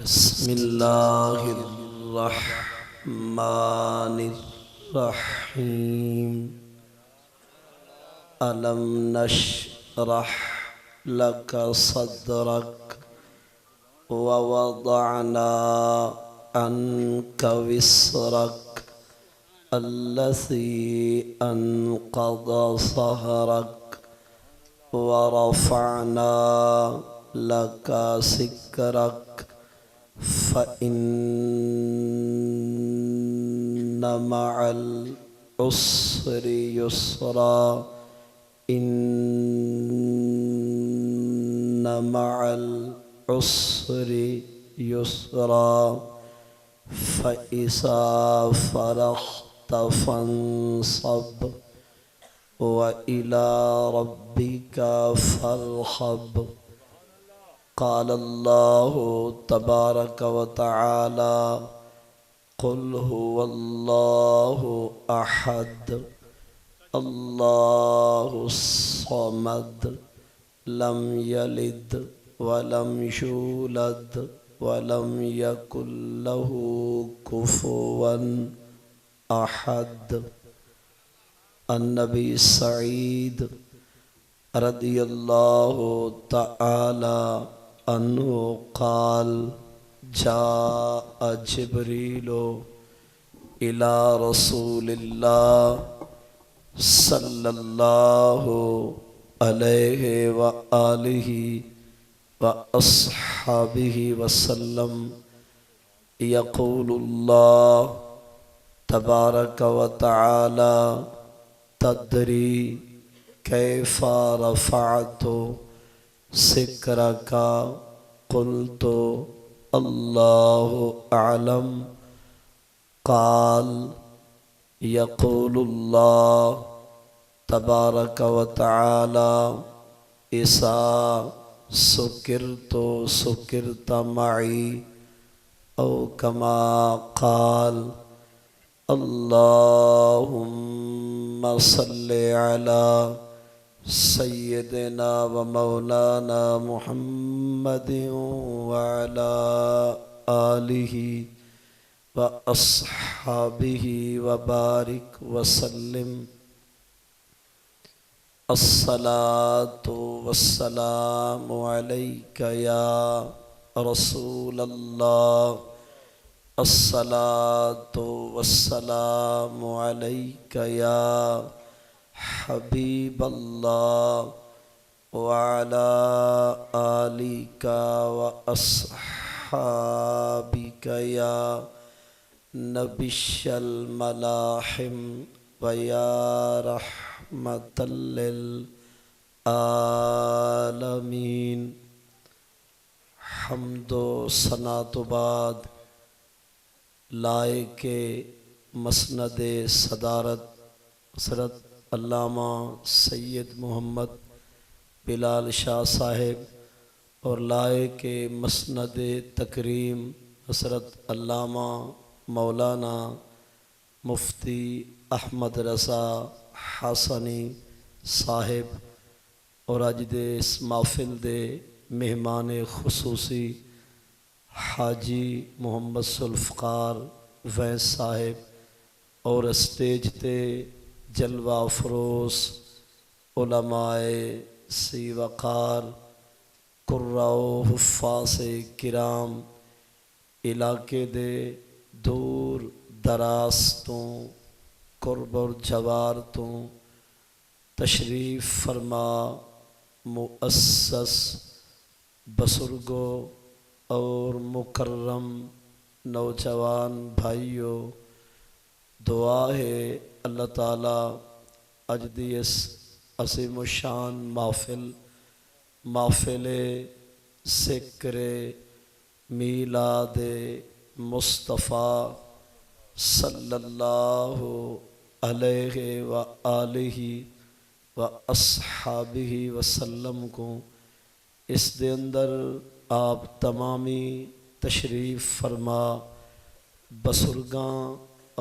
بسم اللہ الرحمن الرحیم الم نشرح لک صدرک ووضعنا عنک وزرک الذی انقض ظہرک ورفعنا لک ذکرک فإن مع العسر يسرا إن مع العسر يسرا فإذا فرغت فانصب وإلى ربك فارغب قال اللہ تبارک و تعالی قل هو اللہ احد اللہ الصمد لم یلد ولم یولد ولم یکن له کفوا احد۔ النبی سعید رضی اللہ تعالی عنہ قال جاء جبریل الى رسول اللہ صلی اللہ علیہ وآلہ واصحابہ وسلم یقول اللہ تبارک و تعالی تدری کیف رفعت ذکرک قلت اللہ اعلم قال یقول اللہ تبارک و تعالی اذا سکرت سکرت معی او کما قال اللہم صل علی سیدنا و مولانا محمد وعلى آلہ و اصحابہ وبارک وسلم۔ الصلاة والسلام علیک یا رسول اللہ، الصلاة والسلام علیک یا حبیب اللہ وعلی آلک واصحابک یا نبی الملاحم ویا رحمۃ للعالمین۔ حمد و ثنا تو بعد لائق مسند صدارت حضرت علامہ سید محمد بلال شاہ صاحب اور لائق مسند تکریم حضرت علامہ مولانا مفتی احمد رضا حسنی صاحب اور اج دے اس محفل دے مہمان خصوصی حاجی محمد ذوالفقار ویس صاحب اور اسٹیج تے جلوہ افروز علماء سی وقار قراء و حفاظ کرام علاقے دے دور دراز تو قرب اور جوار تو تشریف فرما مؤسس بزرگوں اور مکرم نوجوان بھائیوں، دعا ہے اللہ تعالیٰ اج دی اس عظیم و شان محفل ذکر میلاد مصطفیٰ صلی اللہ علیہ وآلہ واصحابہ وسلم کو اس دے اندر آپ تمامی تشریف فرما بزرگاں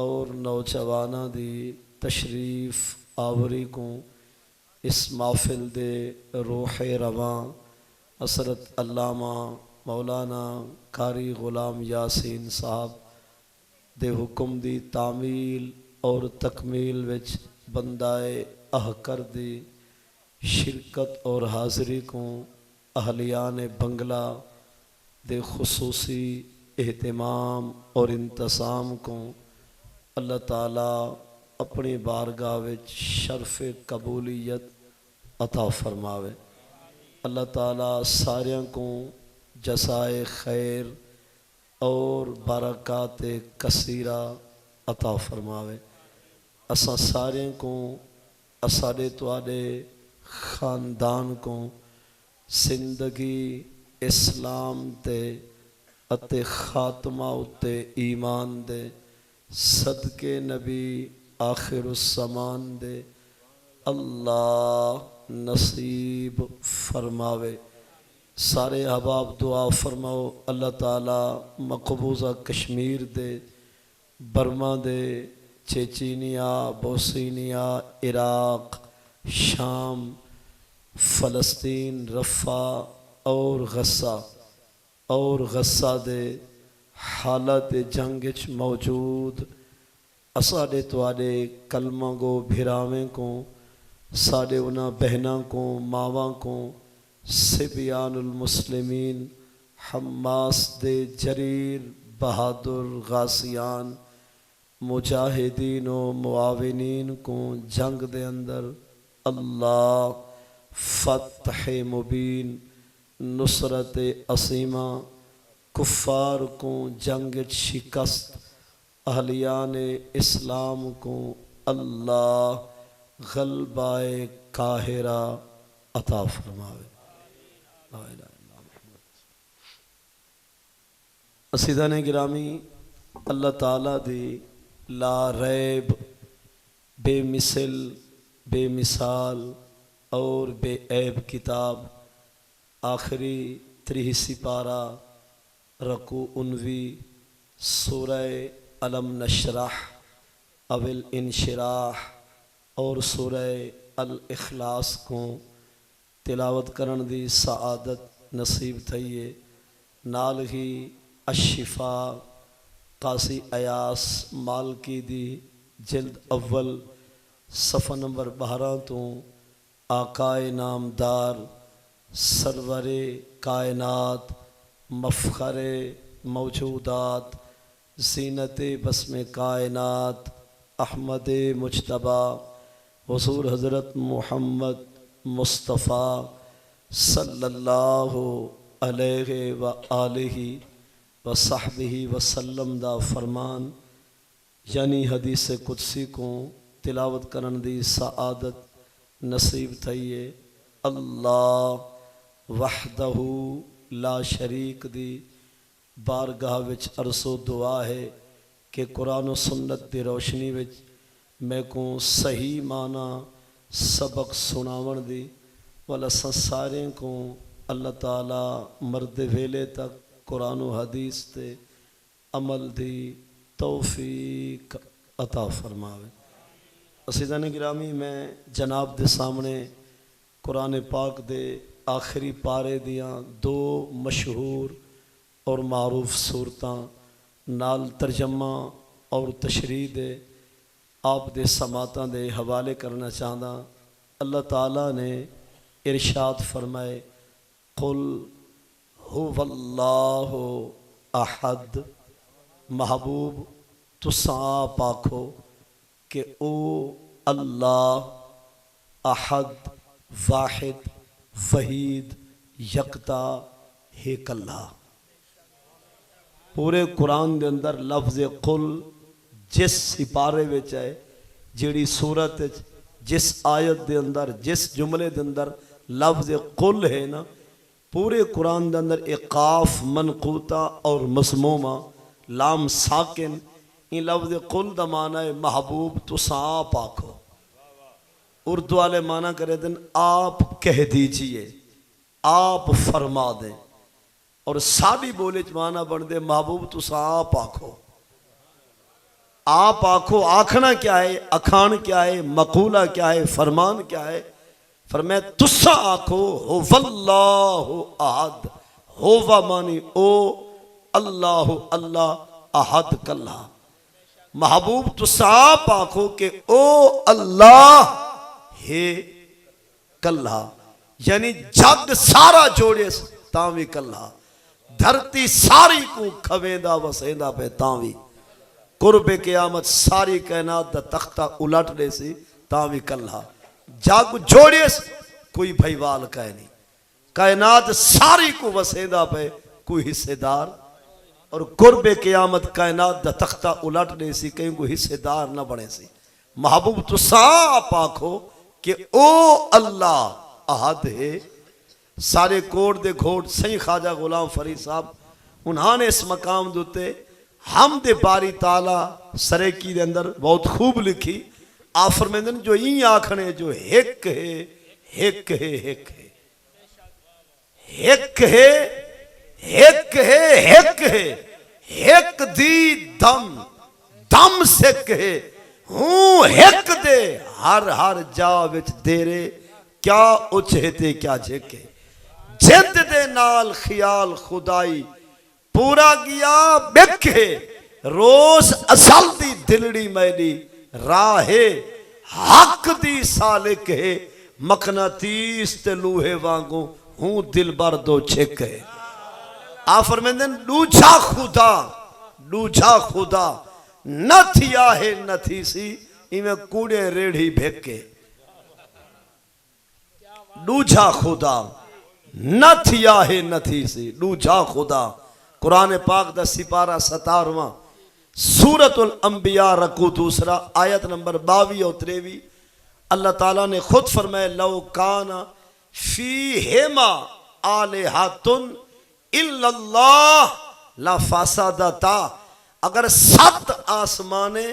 اور نوجواناں دی تشریف آوری کو اس محفل دے روح رواں حضرت علامہ مولانا قاری غلام یاسین صاحب دے حکم دی تعمیل اور تکمیل وچ بندائے احکر دی شرکت اور حاضری کو اہلیان بنگلہ دے خصوصی اہتمام اور انتظام کو اللہ تعالیٰ اپنی بارگاہ وچ شرف قبولیت عطا فرماوے۔ اللہ تعالیٰ ساریاں کو جزائے خیر اور برکات کثیرہ عطا فرماوے۔ اساں ساریاں کو اساڑے تواڈے خاندان کو زندگی اسلام تے اتے خاتمہ اتے ایمان دے صدقے نبی آخر الزمان دے اللہ نصیب فرماوے۔ سارے احباب دعا فرماؤ اللہ تعالیٰ مقبوضہ کشمیر دے، برما دے، چیچینیا، بوسینیا، عراق، شام، فلسطین، رفح اور غزہ دے حالت جنگ وچ موجود اساڑے تواڈے کلمہ گو بھراویں کو، ساڑے انہاں بہناں کو، ماواں کو، سبیان المسلمین حماس دے جریر بہادر غازیان مجاہدین و معاونین کو جنگ دے اندر اللہ فتح مبین نصرت عظیمہ، کفار کو جنگ شکست، اہلیان اسلام کو اللہ غلبہ قاہرہ عطا فرماوے۔ لا الہ الا محمد۔ اسیدان گرامی، اللہ تعالیٰ دی لا ریب، بے مثل، بے مثال اور بے عیب کتاب آخری 30 سپارہ رکوع 19 سورہ علم نشرح اول انشراح اور سورہ الاخلاص کو تلاوت کرن دی سعادت نصیب تھئیے۔ نال ہی الشفاء قاضی ایاس مالکی دی جلد اول صفحہ نمبر 12 تو آقائے نامدار سرور کائنات مفخر موجودات زینت بسم کائنات احمد مجتبی حضور حضرت محمد مصطفیٰ صلی اللہ علیہ وآلہ وصحبہ وسلم دا فرمان یعنی حدیث قدسی کو تلاوت کرن دی سعادت نصیب تھئیے۔ اللہ وحدہ لا شریک دی بارگاہ وچ عرض و دعا ہے کہ قرآن و سنت دی روشنی وچ میں کو صحیح معنی سبق سناون دی والاساں سارے کو اللہ تعالیٰ مرد ویلے تک قرآن و حدیث تے عمل دی توفیق عطا فرماوے۔ عزیزان گرامی، میں جناب دے سامنے قرآن پاک دے آخری پارے دیاں 2 مشہور اور معروف صورتاں نال ترجمہ اور تشریح دے آپ دے سماعتاں دے حوالے کرنا چاہتا۔ اللہ تعالیٰ نے ارشاد فرمائے قل هو اللہ احد، محبوب تساں آپ آکھو کہ او اللہ احد، واحد، وحید، یکتا، ایک اللہ۔ پورے قرآن دے اندر لفظ قل جس سپارے وچ ہے، جیڑی صورت جس آیت دے اندر، جس جملے دے اندر لفظ قل ہے نا، پورے قرآن دے اندر ایک قاف منقوطہ اور مسمومہ لام ساکن، ان لفظ قل دا معنی ہے محبوب تساں آپ آکھو۔ اردو والے معنی کرے دن آپ کہہ دیجئے، آپ فرما دیں، اور ساڑی بولے معنی بن دے محبوب تساں آپ آکھو۔ آپ آکھو، آکھنا کیا ہے، اکھان کیا ہے، مقولہ کیا ہے، فرمان کیا ہے؟ فرمائے تساں آکھو هو اللہ احد، ہووا مانی او اللہ اللہ احد کلا محبوب تو آپ آکھو کہ او اللہ ہے کلا یعنی جگ سارا جوڑے تاوی کلا دھرتی ساری کو کھویندہ وسیندہ پہ تاوی قرب قیامت ساری کائنات دا تختہ الٹ لے سی تاوی کلا جگ جوڑے کوئی بھائیوال کہہ نہیں کائنات ساری کو وسیندہ پہ کوئی حصے دار اور قرب قیامت کائنات دا تختہ الٹ لے سی کہیں کوئی حصے دار نہ بنے سی محبوب تو ساپ آکھو کہ او اللہ احد ہے سارے کوٹ دے گھوٹ سہی خواجہ غلام فرید صاحب انہاں نے اس مقام دوتے حمد باری تعالی سریکی دے اندر بہت خوب لکھی آفر میں دن جو این آکھنے جو ہک ہے ہک ہے ہک ہے ہک ہے ہک ہے ہک ہے ہک دی دم دم سک ہے ہوں ہک دے ہر ہر جا وچ دیرے کیا اچھتے کیا جھکے جد دے نال خیال خدائی پورا گیا بکھے روز اصل دی دلڑی میلی راہے حق دی سالک ہے مقناطیس تے لوہے وانگو ہوں دل بردو چھکے آفر میں دن لوچھا خدا نہ تھیا ہے نہ تھی سی ایمیں کوڑے ریڑھی بھیکے لوچھا خدا نہ تھیا ہے نہ تھی سی لوچھا خدا قرآن پاک دا سپارہ 17واں سورۃ الانبیاء رکو دوسرا آیت نمبر 22 اور 23 اللہ تعالیٰ نے خود فرمائے لو کان فیہما آلہۃ الا اللہ لفسدتا اگر 7 آسمانے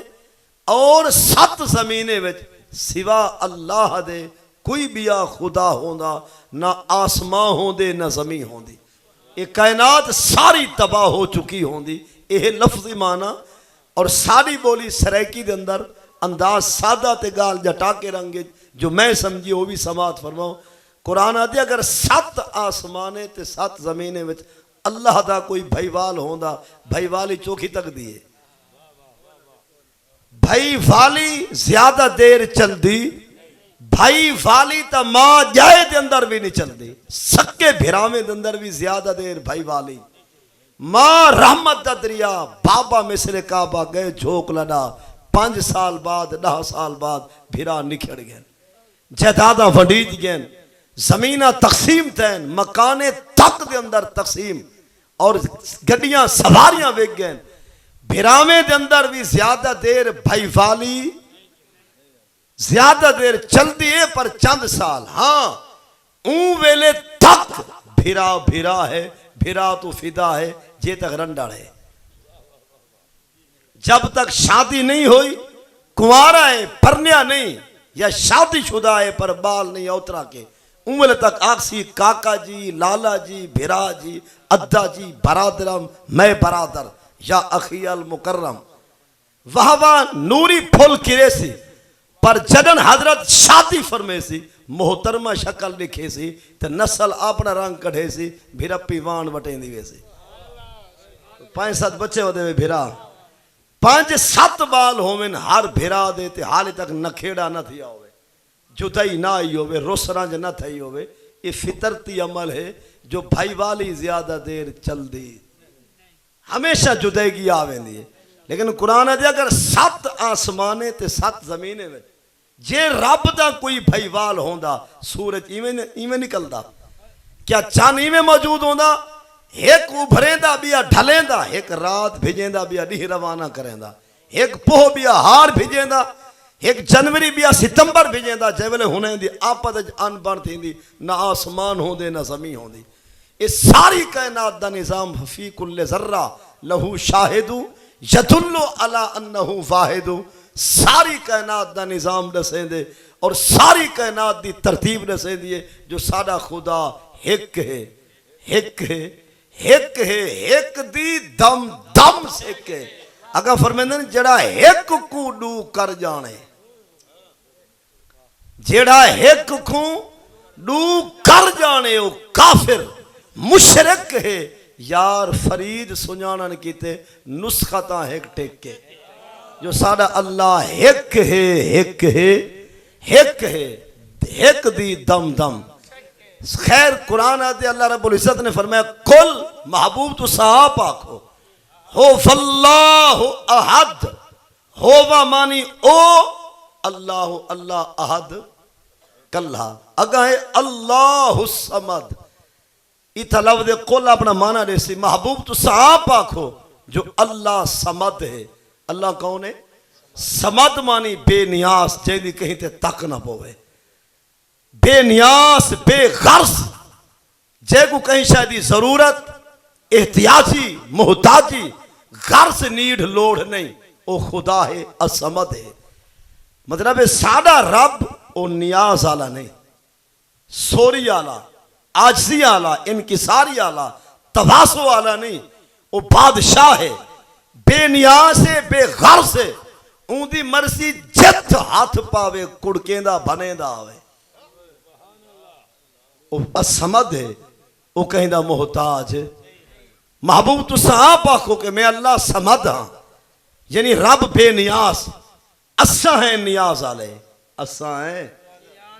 اور 7 زمینے وچ سوا اللہ دے کوئی بیا خدا ہوندا نہ آسمان ہوندے نہ زمین ہوندی یہ کائنات ساری تباہ ہو چکی ہوندی یہ لفظی معنی اور ساری بولی سریکی دے اندر انداز سادہ تے گال جٹا کے رنگے جو میں سمجھی وہ بھی سماعت فرماؤں قرآن آدھے اگر 7 آسمانے تے 7 زمینے وچ اللہ دا کوئی بھائیوال ہوندا بھائیوالی چوکھی تک دیئے بھائیوالی زیادہ دیر چل دی بھائی والی تا ماں جائے دے اندر بھی نہیں چل دی سکے بھرامے دے اندر بھی زیادہ دیر بھائی والی ماں رحمت دا دریا بابا مصر کعبہ گئے جھوک لڑا 5 سال بعد 10 سال بعد بھرا نکھڑ گئے جدادہ وڈیج گئے زمینہ تقسیم تین مکانے تک دے اندر تقسیم اور گڈیاں سواریاں ویک گئے بھرامے دے اندر بھی زیادہ دیر بھائی والی زیادہ دیر چل دیئے پر چند سال ہاں اون ویلے تک بھرا ہے بھرا تو فدا ہے جے تک رنڈا ہے جب تک شادی نہیں ہوئی کنوارا ہے پرنیا نہیں یا شادی شدہ ہے پر بال نہیں اوترا کے اون ویلے تک آکسی کاکا جی لالا جی بھرا جی ادھا جی برادرم میں برادر یا اخی المکرم وہاں نوری پھول کرے سی پر جدن حضرت شادی فرمے سی محترمہ شکل لکھے سی تے نسل اپنا رنگ کڑھے سی بھیرپی وان وٹیں دیوے سی 5-7 بچے ہوتے ہوئے بھیرا 5-7 بال ہومن ہر بھیرا دیتے حالی تک نکھیڑا نہ تھیا ہوئے جدائی نہ آئی ہوئے رس رنج نہ تھئی ہوئے یہ فطرتی عمل ہے جو بھائی والی زیادہ دیر چل دی ہمیشہ جدائی کی آویں دیئے لیکن قرآن ہے اگر 7 آسمانے تے 7 زمینے میں جے رب دا کوئی بھائیوال ہوندا سورج ایمیں نکلدا کیا چاند ایمیں موجود ہوندا ایک ابھریندا بیا ڈھلیندا ایک رات بھیجیندا بیا ڈیہ روانہ کریندا ایک پوہ بیا ہار بھیجیندا ایک جنوری بیا ستمبر بھیجیندا جے ویلے ہونے دی آپا دے ان بن تھیندی نہ آسمان ہوندے نہ زمین ہوندی اس ساری کائنات دا نظام فی کل ذرہ لہو شاہدو یدلو علی انہو واحدو ساری کائنات دا نظام دسیں دے اور ساری کائنات دی ترتیب دسیں دیئے جو سادہ خدا ہک ہے ہک ہے ہک ہے ہک دی دم دم سک ہے اگر فرمیندن جڑا ہک کو ڈو کر جانے جڑا ہک کو ڈو کر جانے او کافر مشرک ہے یار فرید سنجانن کیتے نسختاں ہک ٹک کے جو ساڈا اللہ ہک ہے ہک ہے ہک ہے ہک دی دم دم خیر قرآن آتے اللہ رب العزت نے فرمایا کل محبوب تو صاحب آکھو ہو فاللہ احد ہوا مانی او اللہ اللہ احد کلہ اگا ہے اللہ الصمد ایتھا لفظ قل اپنا معنی دے سی محبوب تو صاحب آکھو جو اللہ صمد ہے اللہ کون ہے صمد مانی بے نیاز جیدی کہیں تے تک نہ پوے بے نیاز بے غرض جے کو کہیں شاید ضرورت احتیاجی محتاجی غرض نیڈ لوڑ نہیں او خدا ہے الصمد ہے مطلب ہے سادہ رب او نیاز آلہ نہیں سوری آلہ عاجزی آلہ انکساری آلہ تواسو آلہ نہیں او بادشاہ ہے بے نیاز ہے بے غرض ہے اون دی مرضی جت ہاتھ پاوے کڑکیندہ بنیندہ آوے او الصمد ہے او کہندہ محتاج ہے محبوب تو صاحب آکھو کہ میں اللہ صمد ہاں یعنی رب بے نیاز اساں ہیں نیاز آلے اساں ہیں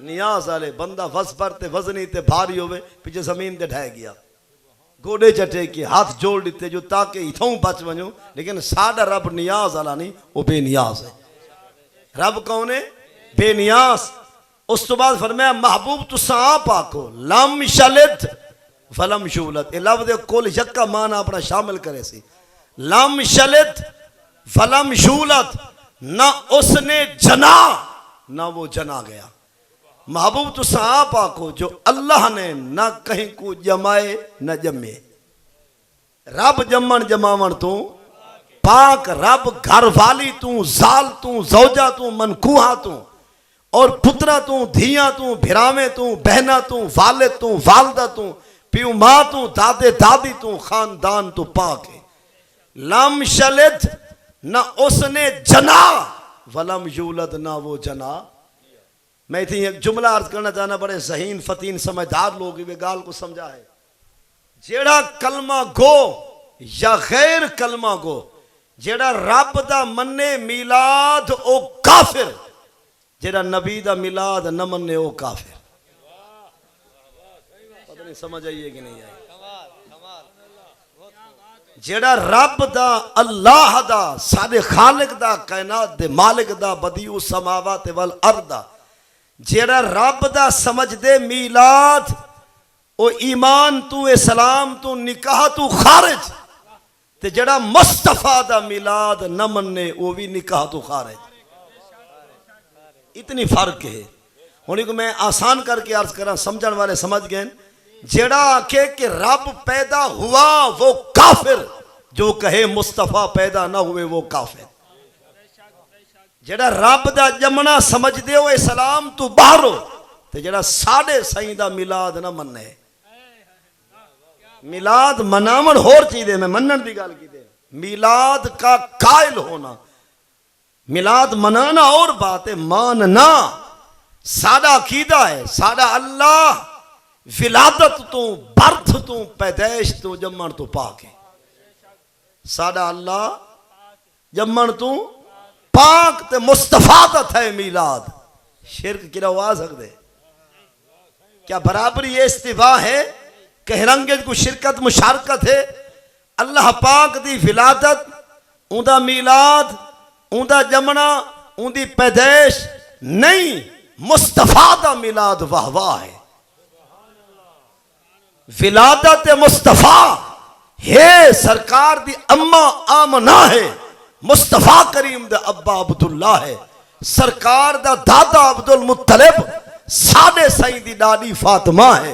نیاز آلے بندہ وز پر تے وزنی تے بھاری ہوئے پیچھے زمین تے ڈھائے گیا گوڑے چٹے کی ہاتھ جوڑ دیتے جو تاکہ اتھوں بچ ونجوں لیکن سادہ رب نیاز آلا نہیں وہ بے نیاز ہے رب کون ہے بے نیاز اس تو بعد فرمایا محبوب تو صاحب آکھو لم شلد فلم شولت یہ لفظ کل یکا معنی اپنا شامل کرے سی لم شلد فلم شولت نہ اس نے جنا نہ وہ جنا گیا محبوب تو صاحب آکھو جو اللہ نے نہ کہیں کو جمائے نہ جمے رب جمن جماون تو پاک رب گھر والی تو زال تو زوجہ تو منکوہا تو اور پترہ تو دھیاں تو بھراویں تو بہنہ تو والد تو والدہ تو پیو ماں تو دادے دادی تو خاندان تو پاک ہے لم شلد نہ اس نے جنا ولم یولد نہ وہ جنا میں تھی ایک جملہ عرض کرنا چاہنا بڑے ذہین فتین سمجھدار لوگ یہ گال کو سمجھا ہے جیڑا کلمہ گو یا غیر کلمہ گو جیڑا رب دا مننے میلاد او کافر جیڑا نبی دا میلاد نہ مننے او کافر پتہ نہیں سمجھ آئیے کہ نہیں آئی جیڑا رب دا اللہ دا سارے خالق دا کائنات دے مالک دا بدیع السماوات والارض دا جیڑا رب دا سمجھ دے میلاد او ایمان تو اسلام تو نکاح تو خارج تے جیڑا مصطفیٰ دا میلاد نہ مننے وہ بھی نکاح تو خارج اتنی فرق ہے ہونی کو میں آسان کر کے عرض کرا سمجھن والے سمجھ گئے جیڑا آکے کہ رب پیدا ہوا وہ کافر جو کہے مصطفیٰ پیدا نہ ہوئے وہ کافر جڑا رب دا جمنا سمجھ دے ہو اسلام تو باہر ہو تے جڑا ساڑے سائیں دا میلاد نہ مننے میلاد منامن ہور چیزیں میں منن دی گال کی دے میلاد کا قائل ہونا میلاد منانا اور بات ہے ماننا سادہ عقیدہ ہے سادہ اللہ ولادت تو برتھ تو پیدائش تو جمن تو پاک ہے سادہ اللہ جمن تو پاک تے مصطفیٰ تا ہے میلاد شرک کی رہو آ سکتے کیا برابری یہ استفاع ہے کہ رنگت کو شرکت مشارکت ہے اللہ پاک دی ولادت اندہ میلاد اندہ جمنا اندی پیدائش نہیں مصطفیٰ دا میلاد واہ واہ ہے ولادت مصطفیٰ ہے سرکار دی اماں آمنہ ہے مصطفیٰ کریم دا ابا عبداللہ ہے سرکار دا دادا عبدالمطلب سادے سائیں دی ڈاڈی فاطمہ ہے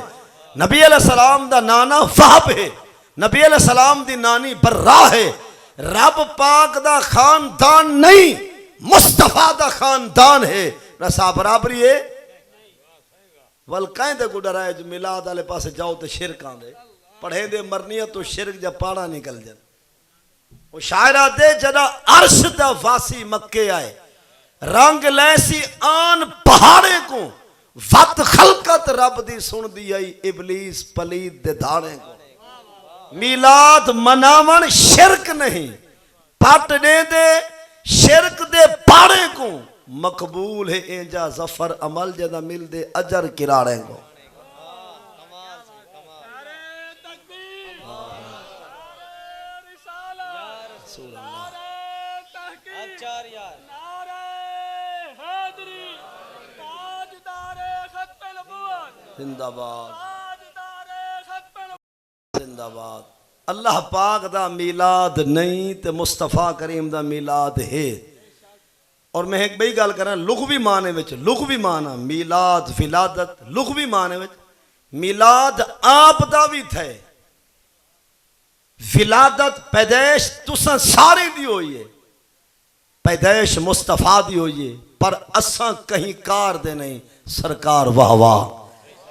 نبی علیہ السلام دا نانا وہب ہے نبی علیہ السلام دی نانی برہ ہے رب پاک دا خاندان نہیں مصطفیٰ دا خاندان ہے رسا برابری ہے والکائیں دے کو ڈرائے جو میلاد آلے پاسے جاؤ تو شرک آن دے پڑھیں دے مرنی ہے تو شرک جب پاڑا نکل جائے وہ شاعرہ دے جدا عرش دا واسی مکے آئے رنگ لیسی آن پہاڑے کو وت خلقت رب دی سن دی آئی ابلیس پلید دے دھاڑے کو میلاد مناون شرک نہیں پٹنے دے شرک دے پاڑے کو مقبول ہے اینجا ظفر عمل جدا مل دے اجر کراڑے کو زندہ باد زندہ باد اللہ پاک دا میلاد نہیں تے مصطفیٰ کریم دا میلاد ہے اور میں ایک بئی گال کرنا لغوی معنی وچ لغوی معنی میلاد ولادت لغوی معنی وچ میلاد آپ دا بھی تھے ولادت پیدائش تساں ساری دی ہوئی ہے پیدائش مصطفیٰ دی ہوئی ہے پر اساں کہیں کار دے نہیں سرکار واہ واہ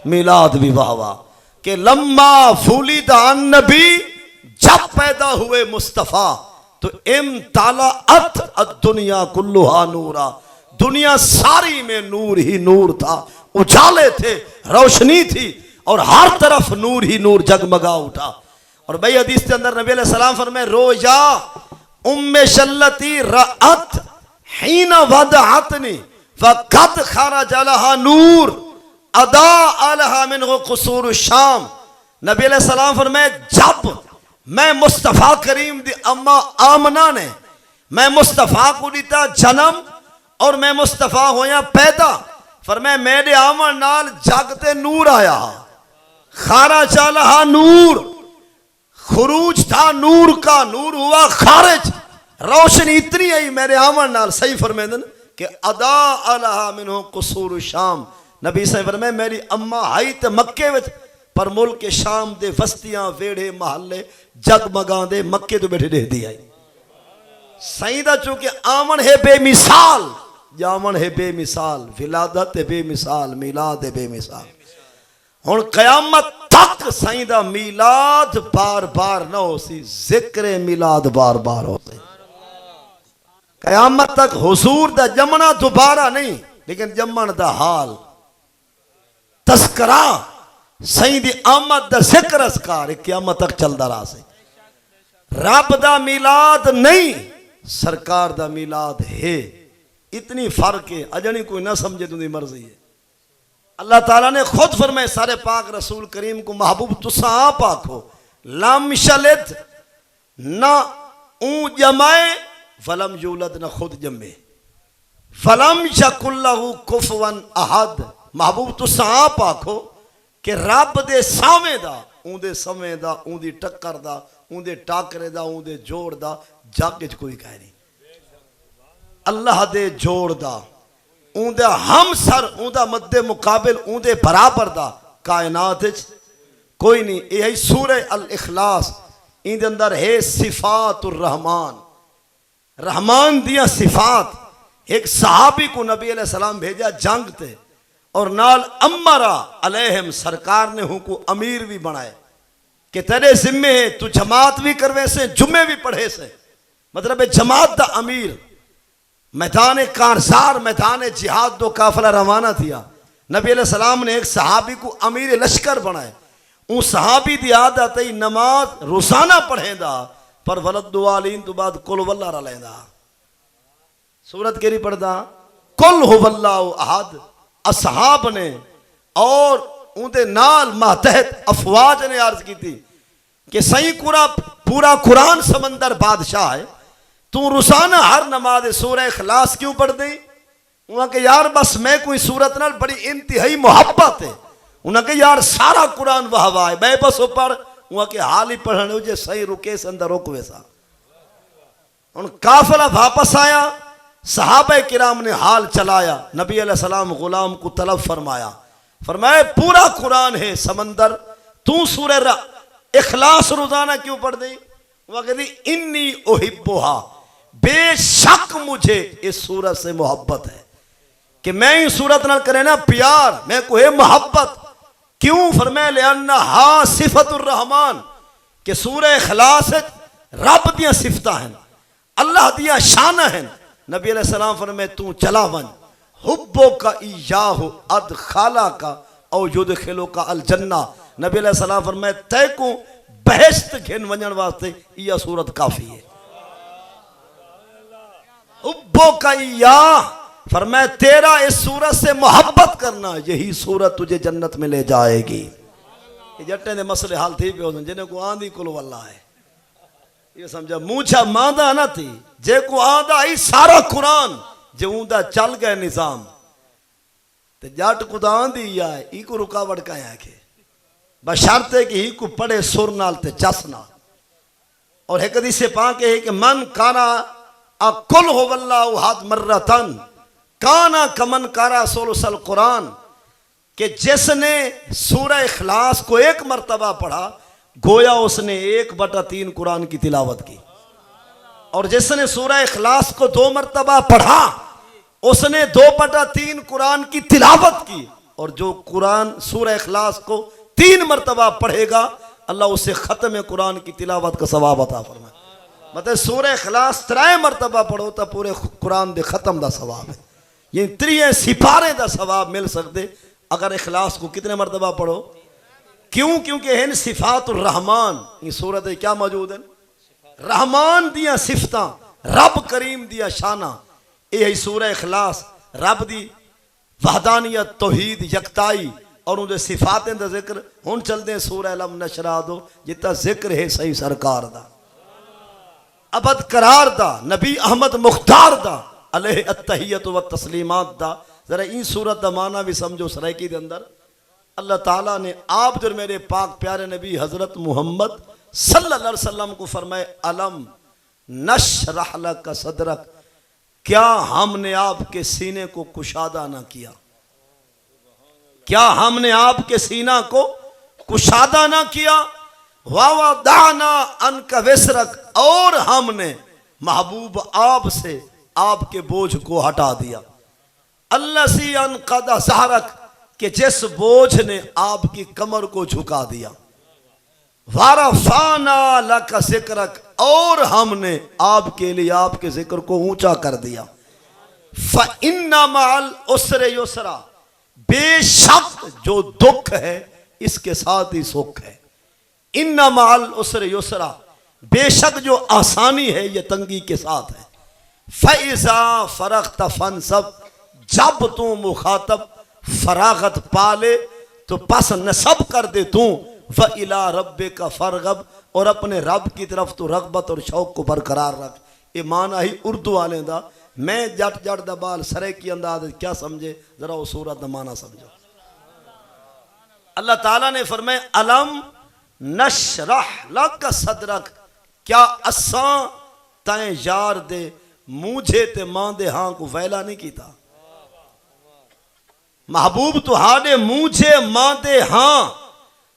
میلاد بھی واہ واہ کہ لما فولد النبی جب پیدا ہوئے مصطفیٰ تو امتلأت الدنیا کلہا نورا دنیا ساری میں نور ہی نور تھا اجالے تھے روشنی تھی اور ہر طرف نور ہی نور جگمگا اٹھا اور بھئی حدیث کے اندر نبی علیہ السلام فرمائے رویا ام شلتی رأت حین وضعتنی فقد خرج لها نور ادا لها منہ قصور الشام نبی علیہ السلام فرمائے جب میں مصطفیٰ کریم دی اما آمنہ نے میں مصطفیٰ کو دیتا جنم اور میں مصطفیٰ ہویا پیدا فرمائے میرے آمن نال جاگتے نور آیا خارج لها نور خروج تھا نور کا نور ہوا خارج روشنی اتنی آئی میرے آمن نال صحیح فرمائے دن کہ ادا لها منہ قصور الشام نبی صلی اللہ علیہ وسلم میری اماں آئی تے مکے وچ پر ملک شام دے وستیاں ویڑے محلے جگمگاں دے مکے تو بیٹھے دے دی آئی سیدہ چونکہ آمن ہے بے مثال جامن ہے بے مثال ولادت ہے بے مثال میلاد ہے بے مثال ہن قیامت تک سیدہ میلاد بار بار نہ ہو سی ذکر میلاد بار بار ہو سی قیامت تک حضور دا جمنا دوبارہ نہیں لیکن جمن دا حال تذکرہ سیدی آمد دا ذکر اذکار قیامت تک چل دا رہا سے رب دا میلاد نہیں سرکار دا میلاد ہے اتنی فرق ہے اجنی کوئی نہ سمجھے تو دی مرضی ہے اللہ تعالیٰ نے خود فرمائے سارے پاک رسول کریم کو محبوب تسا آپ آکھو لم شلد نہ اون جمائے فلم یولد نہ خود جمے فلم شکل لہو کفون احد محبوب تسا آپ آکھو کہ رب دے سامے دا اون دے سمے دا اون دی ٹکر دا اون دے ٹاکرے دا اون دے جوڑ دا جاگج کوئی کہہ نہیں اللہ دے جوڑ دا اون دے ہم سر اون دا مد مقابل اون دے برابر دا کائنات کوئی نہیں یہی سورہ الاخلاص ان دے اندر ہے صفات الرحمن رحمان دیا صفات ایک صحابی کو نبی علیہ السلام بھیجا جنگ تے اور نال امرہ علیہم سرکار نے ہوں کو امیر بھی بنائے کہ تیرے ذمہ ہے تو جماعت بھی کروے سے جمعے بھی پڑھے سے مطلب جماعت دا امیر میدان کارزار میدان جہاد دو قافلہ روانہ تھیا نبی علیہ السلام نے ایک صحابی کو امیر لشکر بنائے اون صحابی دی عادت ہے نماز روزانہ پڑھیں دا پر ولد دوالین تو بعد کل واللہ را لیں دا سورت کیری پڑھ دا کل ہو واللہ احد اصحاب نے اور ان دے نال ماتحت افواج نے عرض کی تھی کہ صحیح پورا قرآن سمندر بادشاہ ہے تو روزانہ ہر نماز سورہ اخلاص کیوں پڑھ دی انہاں کہ یار بس میں کوئی سورت نال بڑی انتہائی محبت ہے انہاں کہ یار سارا قرآن واہ واہ ہے میں بس پڑھ انہاں کہ حال ہی پڑھنے ہو جے صحیح رکے سے اندر رکوے سا ان قافلہ واپس آیا صحابہ کرام نے حال چلایا نبی علیہ السلام غلام کو طلب فرمایا فرمایا پورا قرآن ہے سمندر تو سورہ اخلاص روزانہ کیوں پڑھ دی وہ کہتی انی احبھا بے شک مجھے اس سورت سے محبت ہے کہ میں اس سورت نہ کرے نا پیار میں کو ہے محبت کیوں فرمائے لئنہا صفت الرحمن کہ سورہ اخلاص رب دیا صفتہ ہیں اللہ دیا شانہ ہیں نبی علیہ السلام فرمائے تو چلا ون حبو کا ایاہ ادخالہ کا او یدخلو کا الجنہ. نبی علیہ السلام فرمائے تے کو بہشت گھن ونجن واسطے یہ صورت کافی ہے. حبو کا ایاہ فرمائے تیرا اس صورت سے محبت کرنا یہی صورت تجھے جنت میں لے جائے گی. یہ جٹے نے مسئلے حال تھی پہ ہونے جنہیں کو آندھی کلو واللہ ہے. یہ سمجھا موچھا ماندہ نہ تھی جے کو آندھا ہی سارا قرآن جے اوندہ چل گئے نظام تے جاٹ کو دا آندھی یا ہے ای کو رکاوٹ کا ہے کہ بشارت ہے کہ ہی کو پڑے سر نال تے چسنا. اور ایک حدیث پاک ہے کہ من کانا اکل ہو واللہ حد مرتن کانا کمن کارا سولسل قرآن کہ جس نے سورہ اخلاص کو ایک مرتبہ پڑھا گویا اس نے 1/3 قرآن کی تلاوت کی. اور جس نے سورہ اخلاص کو 2 مرتبہ پڑھا اس نے 2/3 قرآن کی تلاوت کی. اور جو قرآن سورہ اخلاص کو 3 مرتبہ پڑھے گا اللہ اسے ختم قرآن کی تلاوت کا ثواب عطا فرمائے. مطلب سورہ اخلاص 3 مرتبہ پڑھو تا پورے قرآن دے ختم دا ثواب ہے. یہ 3 سپارے دا ثواب مل سکتے اگر اخلاص کو کتنے مرتبہ پڑھو. کیوں؟ کیونکہ ہیں صفات الرحمن. یہ صورت کیا موجود ہے؟ رحمان دیا صفتاں رب کریم دیا شانہ. یہ سورہ اخلاص رب دی وحدانیت توحید یکتائی اور ان دے صفاتیں دا ذکر. ہن چل دیں سورہ لم نشرح دو جتا ذکر ہے صحیح سرکار دا ابد قرار دا نبی احمد مختار دا علیہ التحیت و تسلیمات دا. ذرا این صورت دا معنی بھی سمجھو سرائکی دے اندر اللہ تعالیٰ نے آپ در میرے پاک پیارے نبی حضرت محمد صلی اللہ علیہ وسلم کو فرمائے علم نشرح لک صدرک کیا ہم نے آپ کے سینے کو کشادہ نہ کیا. کیا ہم نے آپ کے سینہ کو کشادہ نہ کیا. وَوَضَعْنَا عَنْكَ وِزْرَكَ اور ہم نے محبوب آپ سے آپ کے بوجھ کو ہٹا دیا. الَّذِي أَنْقَضَ ظَهْرَكَ کہ جس بوجھ نے آپ کی کمر کو جھکا دیا. وَرَفَعْنَا لَكَ ذِكْرَكَ اور ہم نے آپ کے لیے آپ کے ذکر کو اونچا کر دیا. فَإِنَّ مَعَ الْعُسْرِ يُسْرًا بے شک جو دکھ ہے اس کے ساتھ ہی سکھ ہے. اِنَّ مَعَ الْعُسْرِ يُسْرًا بے شک جو آسانی ہے یہ تنگی کے ساتھ ہے. فَإِذَا فَرَغْتَ فَانْصَبْ جب تو مخاطب فراغت پالے تو پس نصب کر دے تو وَإِلَىٰ رَبِّكَ فَارْغَب اور اپنے رب کی طرف تو رغبت اور شوق کو برقرار رکھ. یہ معنی ہی اردو والے دا. میں جٹ جٹ دا بال سرے کی انداز کیا سمجھے ذرا وہ سورت دا معنی سمجھو. اللہ تعالیٰ نے فرمائے علم نشرح لک صدرک کیا اساں تائیں یار دے مجھے تے ماں دے ہاں کو ویلا نہیں کیتا. محبوب تو ہاڑے مجھے ماں دے ہاں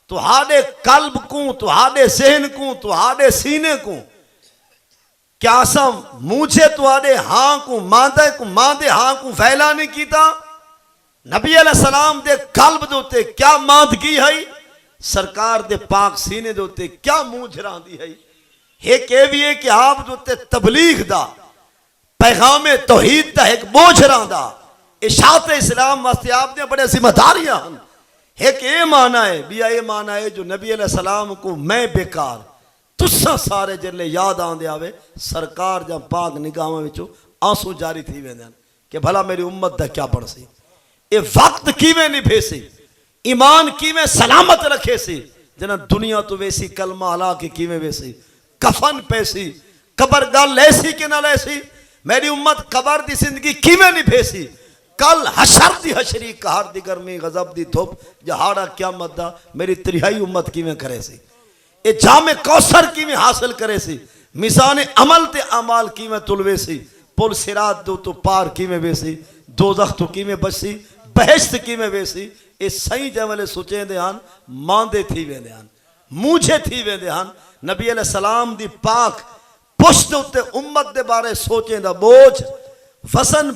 تو ہاڑے قلب کو تو ہاڑے ذہن کو تو ہاڑے سینے کو کیا اساں مجھے تو ہاڑے ہاں کو ماں دے ہاں کو ویلا نہیں کیتا. نبی علیہ السلام دے قلب دوتے کیا ماندگی ہے سرکار دے پاک سینے دوتے کیا موجھ راندی ہے. ایک یہ بھی ہے کہ آپ دوتے تبلیغ دا پیغام توحید دا ایک بوجھ راندا اشاعت اسلام واسطے آپ نے بڑے ذمہ داریاں ہیں. ایک یہ معنی ہے بیا یہ معنی ہے جو نبی علیہ السلام کو میں بیکار تسا سارے جلے یاد آندے آوے سرکار جب پاک نگاہاں وچوں آنسو جاری تھی ویندے کہ بھلا میری امت دا کیا پڑھ سی. اے وقت کیویں نہیں بھیسی ایمان کیویں سلامت رکھے سی جنہ دنیا تو ویسی کلمہ علا کے کیویں ویسی کفن پیسی قبر گل ایسی کہ نہ لیسی. میری امت قبر دی زندگی کیویں نہیں بھیسی کل حشر دی حشری کہار دی گرمی غضب دی دھوپ جہاڑا قیامت دا میری تریہائی امت کیویں کرے سی. اے جام کوثر کیویں حاصل کرے سی میزان عمل تے اعمال کیویں تلوے سی پل صراط دو تو پار کیویں ویسی دوزخ تو کیویں بچسی بہشت کیویں ویسی. اے صحیح جملے سوچیں دے ہن ماندے تھی ویندے ہن موجھے تھی ویندے ہن. نبی علیہ السلام دی پاک پشت ہوتے امت دے بارے سوچیں دا بوجھ وزن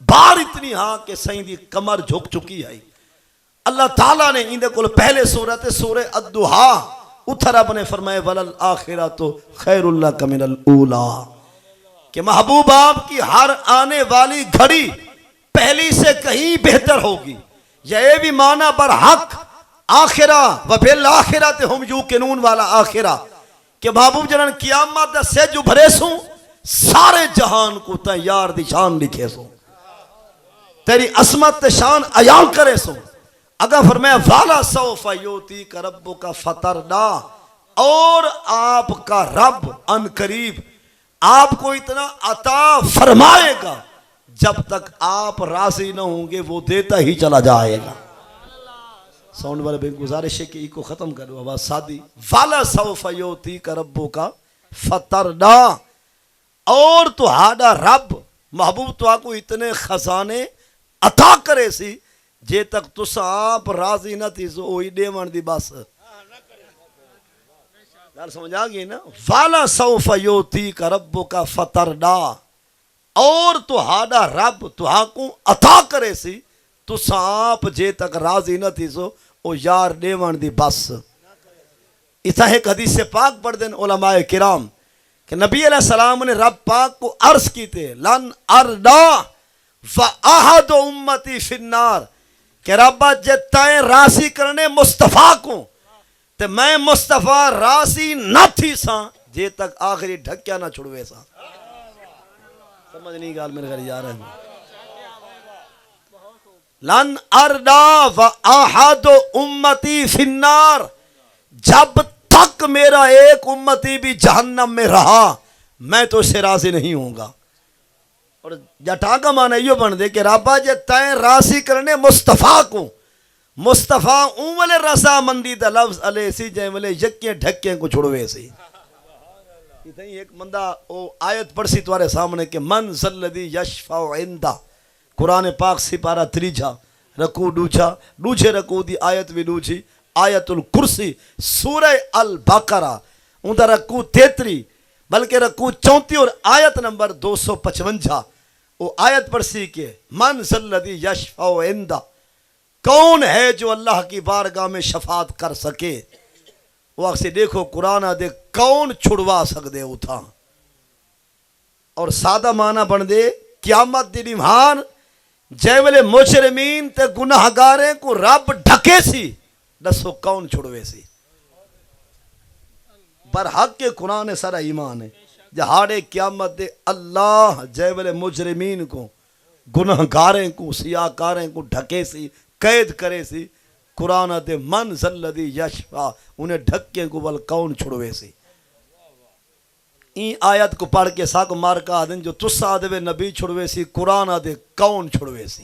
بار اتنی ہاں کہ صحیح دی کمر جھک چکی ہے. اللہ تعالیٰ نے اندے کل پہلے سورت سورہ الدحا اتھر رب نے فرمائے وَلَلْآخِرَةُ خَيْرُ لَكَ مِنَ الْأُولَى کہ محبوب آپ کی ہر آنے والی گھڑی پہلی سے کہیں بہتر ہوگی. یہ بھی معنی برحق آخرہ و بالآخرۃ ہم یوقنون والا آخرہ کہ محبوب جنان قیامت سے جو بھرے سوں سارے جہان کو تیار دی شان لکھے سوں تیری عظمت شان عیان کرے سوں. اگر فرمایا والا سوف یؤتیک ربک فترضی اور آپ کا رب ان قریب آپ کو اتنا عطا فرمائے گا جب تک آپ راضی نہ ہوں گے وہ دیتا ہی چلا جائے گا. ساؤنڈ والے بھائی گزارش ہے کہ ای کو ختم کرو آواز سادی. والا سوف یؤتیک ربک فترضی اور تو ہاڈا رب محبوب تو آپ کو اتنے خزانے عطا کرے سی جے تک تسا آپ راضی نہ تھی سو اوہی دیوان دی بس. گل سمجھ آگئی نا. والا سوف یؤتیک ربک فترضی اور تو ہاڈا رب تو آپ کو عطا کرے سی تسا آپ جے تک راضی نہ تھی سو او یار دیوان دی بس. اسا ایک حدیث پاک پڑھ دیں علماء کرام کہ نبی علیہ السلام نے رب پاک کو عرض کی تھے لن اردا فاحد امتی فی النار کہ ربا جے تائیں راضی کرنے مصطفیٰ کو تے میں مصطفیٰ راضی نہ تھی سا جے تک آخری ڈھکیا نہ چھڑوے سا. سمجھ نہیں گال میرے گھر جا رہے ہیں. لن اردا فاحد امتی فی النار جب تک میرا ایک امتی بھی جہنم میں رہا میں تو اسے راضی نہیں ہوں گا. اور جٹا کا معنی یہ بن دے کہ رابا جے تائیں راضی کرنے مصطفیٰ کو مصطفیٰ اونولے رضا مندی دا لفظ علیہ سی جائیں ولے یکیں ڈھکیں کو چھوڑوے سی. ایک بندہ او آیت پڑھ سی تمہارے سامنے کہ من ذلذی یشفع عندہ قرآن پاک سپارہ 3 رکوع ڈوچھے رکوع دی آیت بھی ڈوچھی آیت الکرسی سورہ البقرہ اندر رکوع 33 بلکہ رکوع 34 اور آیت نمبر 255 وہ آیت پر سی کہ من ذلذی یشفع عندہ کون ہے جو اللہ کی بارگاہ میں شفاعت کر سکے. وہ اکسی دیکھو قرآن دے کون چھڑوا سکدے اتھا اور سادہ معنی بن دے قیامت دی نمہان جے ویلے مجرمین تے گناہ گاریں کو رب ڈھکے سی دسو کون چھڑوے سی. برحق کے قرآن سارا ایمان ہے جہاڑے قیامت دے اللہ جے ویلے مجرمین کو گناہ گاریں کو سیاکاریں کو ڈھکے سی قید کرے سی قرآن دے من ذلذی یشفع انہیں ڈھکے کو بل کون چھڑوے سی. این آیت کو پڑھ کے ساکو مار کا آدن جو تسا دے نبی چھڑوے سی قرآن دے کون چھڑوے سی.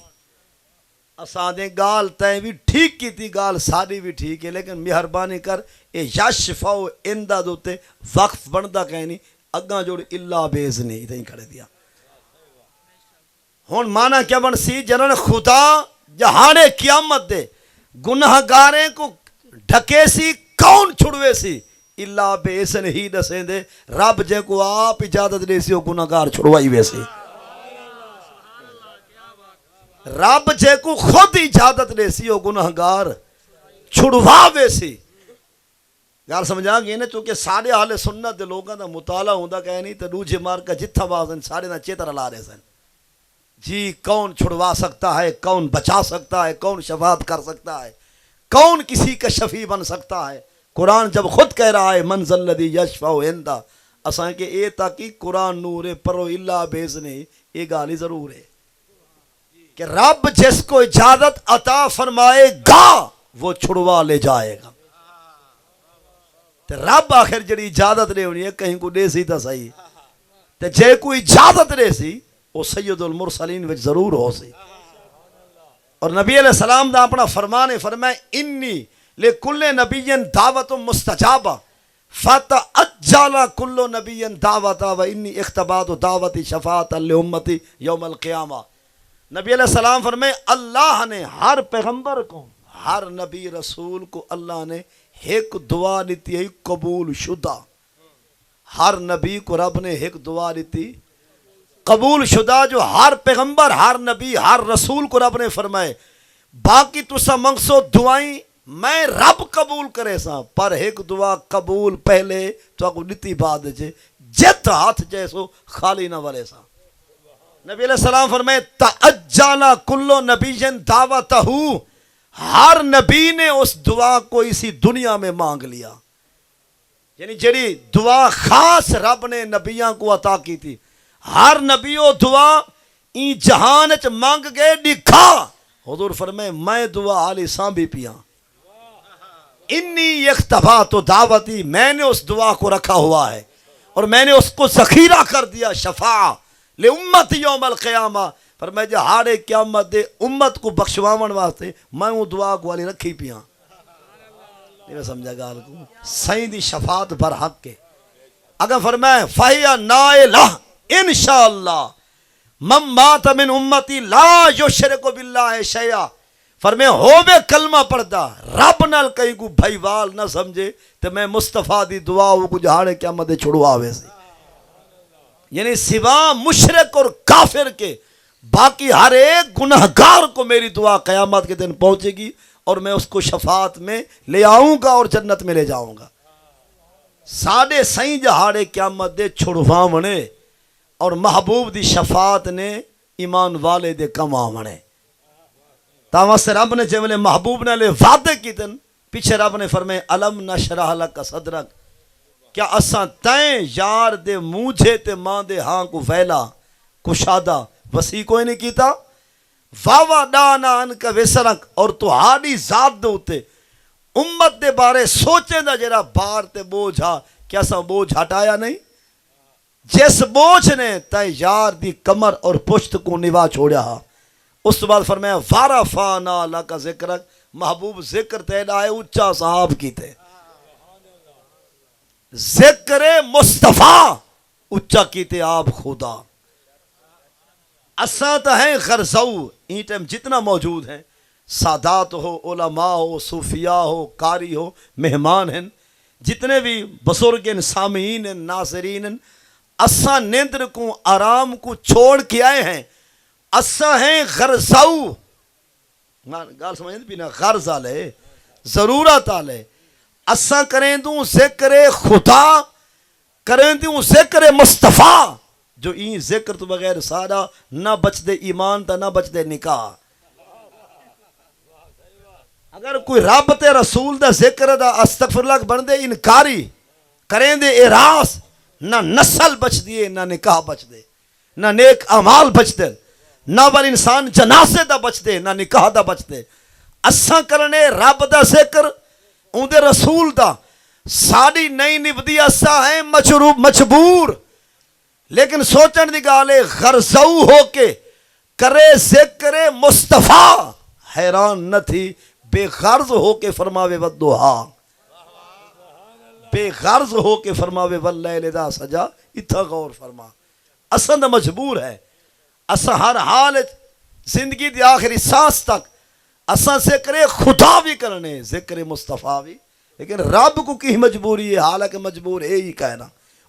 اساں دے گال تائیں بھی ٹھیک کی تھی گال ساری بھی ٹھیک ہے لیکن مہربانی کر اے یشفع اندہ دوتے وقف بندہ کہنی اگاں جوڑ اللہ بیزنی اتنی کھڑے دیا. ہون مانا کیا بن سی جنہوں نے خدا جہانے قیامت دے گناہ گاریں کو ڈھکے سی کون چھڑوے سی اللہ بیسن ہی دسیں دے رب جے کو آپ اجازت دے سی وہ گناہ گار چھڑوائی ویسی. رب جے کو خود اجازت دے سی وہ گناہ گار چھڑوا ویسی. گال سمجھا گئے نا چونکہ سارے حال سنت دے لوگاں دا مطالعہ ہوندہ کہے نہیں تو دوجہ مار کا جتھا بازن سارے نا چیتر لا رہے سن جی کون چھڑوا سکتا ہے کون بچا سکتا ہے کون شفاعت کر سکتا ہے کون کسی کا شفیع بن سکتا ہے. قرآن جب خود کہہ رہا ہے من ذلذی یشفع عندہ اساں کہ اے تاکہ قرآن نور پرو اللہ بیزنے یہ گالی ضرور ہے کہ رب جس کو اجازت عطا فرمائے گا وہ چھڑوا لے جائے گا. رب آخر جڑی اجازت دے ہونی ہے کہیں کو دے سی تا صحیح تے جے کوئی اجازت دے سی وہ سید المرسلین وچ ضرور ہو سی. اور نبی علیہ السلام دا اپنا فرمانے فرمائے انی لکل نبی دعوت مستجابہ فتعجل کل نبی دعوتا و انی اختبات دعوت شفاعت لامتی یوم القیامہ. نبی علیہ السلام فرمائے اللہ نے ہر پیغمبر کو ہر نبی رسول کو اللہ نے ایک دعا دیتی ہے قبول شدہ. ہر نبی کو رب نے ایک دعا دیتی قبول شدہ جو ہر پیغمبر ہر نبی ہر رسول کو رب نے فرمائے. باقی تسا منگسو دعائیں میں رب قبول کرے سا پر ایک دعا قبول پہلے تو اگو نتی بعد جے جت ہاتھ جیسو خالی نہ والے سا. نبی علیہ السلام فرمائے تعجالا کلو نبی دعوتہ، ہر نبی نے اس دعا کو اسی دنیا میں مانگ لیا. یعنی جڑی دعا خاص رب نے نبیاں کو عطا کی تھی، ہر نبی وہ دعا این جہان چ مانگ گئے دکھا. حضور فرمائے میں دعا حالی سانبھی پیا. انی اختبات و دعوتی، میں نے اس دعا کو رکھا ہوا ہے اور میں نے اس کو ذخیرہ کر دیا. شفاع لامت یوم القیامہ، فرمایا جی ہاڑے قیامت دے امت کو بخشواون واسطے میں وہ دعا کو والی رکھی پیا. نہیں سمجھا گال کو؟ سائیں دی شفاعت برحق کے. اگر فرمائے فَهِيَ نَائِلَةٌ انشاءاللہ من مات من امتی لا یشرک باللہ شیئا. فرمائے ہووے کلمہ پڑھدا رب نال کئی کو بھائی وال نہ سمجھے تو میں مصطفیٰ دی دعا کو جہاڑے قیامت دے چھڑواوے سے. یعنی سوا مشرک اور کافر کے باقی ہر ایک گناہگار کو میری دعا قیامت کے دن پہنچے گی اور میں اس کو شفاعت میں لے آؤں گا اور جنت میں لے جاؤں گا. ساڑھے سائیں جہاڑے قیامت دے چھڑواونے اور محبوب دی شفاعت نے ایمان والے دے کم آونے. تاواں سے رب نے جیولے محبوب نے لے وعدے کی دن پیچھے رب نے فرمائے علم نشرح لک صدرک، کیا اساں تائیں یار دے موجھے تے ماں دے ہاں کو ویلا کشادہ وسیع کوئی نہیں کیتا. واوا ڈانا ان کا وسرک، اور تو ہاڑی ذات دے ہوتے امت دے بارے سوچیں دا جرا بار تے بوجھ ہا، کیا سا بوجھ ہٹایا نہیں؟ جس بوجھ نے تائیں یار دی کمر اور پشت کو نوا چھوڑیا ہا. اس بعد فرمایا وارفانا لکا ذکرک، محبوب ذکر تے ڈائے اچھا صحاب کی تے. ذکر مصطفیٰ اچھا کیتے آپ خدا. اساں تو ہیں غرضو این ٹائم جتنا موجود ہیں، سادات ہو، علماء ہو، صوفیاء ہو، قاری ہو، مہمان ہیں، جتنے بھی بزرگ ہیں، سامعین ہیں، ناظرین ہیں، اساں نیندر کو آرام کو چھوڑ کے آئے ہیں. اساں ہیں غرضو، گال سمجھیں بھی نا، غرض آلے ضرورت آلے. اساں کریں دوں ذکر خدا، کریں دوں ذکر مصطفیٰ. جو این ذکر تو بغیر سارا نہ بچ دے ایمان تا نہ بچ دے نکاح. اگر کوئی رب تے رسول دا ذکر دا استغفراللہ بن دے انکاری کریں دے اعراض، نہ نسل بچ دیے، نہ نکاح بچ دے، نہ نیک اعمال بچ دے، نہ بل انسان جنازے دا بچ دے، نہ نکاح دا بچ دے. اساں کرنے رب دا ذکر اون دے رسول دا ساڑی نہیں نبدی. اساں ہیں مجبور، لیکن سوچن دی گالے غرضو ہو کے کرے ذکر مصطفیٰ. حیران نہ تھی بے غرض ہو کے فرماوے ودوہا، بے غرض ہو کے فرماوے واللیل اذا سجا. اتھا غور فرما. اساں دا مجبور ہے. اساں ہر حال زندگی دی آخری سانس تک اساں ذکر خدا بھی کرنے، ذکر مصطفیٰ بھی. لیکن رب کو کی مجبوری ہے؟ حالانکہ مجبور ہے ہی کہنا،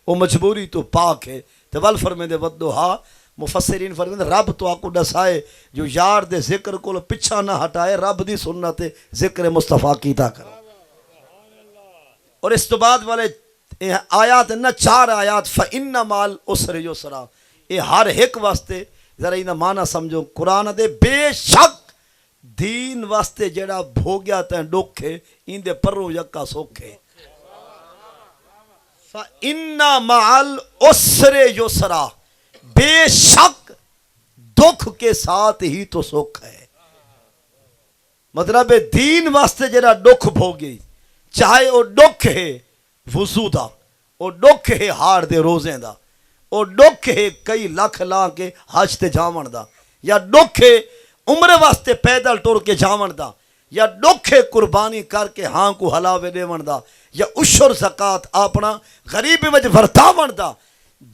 وہ مجبوری تو پاک ہے. تو ول فرمے دے ودوہا، مفسرین فرمے دے رب تو آکو ڈسائے جو یار دے ذکر کو پچھا نہ ہٹائے، رب دی سنت ذکر مصطفیٰ کیتا کرو. اور اس تو بعد والے آیات نہ 4 آیات فَإِنَّ مَعَ الْعُسْرِ يُسْرًا، یہ ہر ایک واسطے ذرا انہا معنی سمجھو. قرآن دے بے شک دین واسطے جڑا بھوگیا تین ڈوکھے ان دے پرو یکا سوکھے. فَإِنَّ مَعَ الْعُسْرِ يُسْرًا، بے شک دکھ کے ساتھ ہی تو سکھ ہے. مطلب دین واسطے جڑا دکھ بھوگی، چاہے وہ دکھ ہے وضو دا، وہ دکھ ہے ہار دے روزیں دا، وہ دکھ ہے کئی لکھ لا کے حج تے جاون دا، یا دکھ ہے عمرے واسطے پیدل ٹور کے جاون دا، یا دکھ ہے قربانی کر کے ہاں کو حلاوے دیون دا، یا عشر زکات اپنا غریبی وچ ورتاون دا.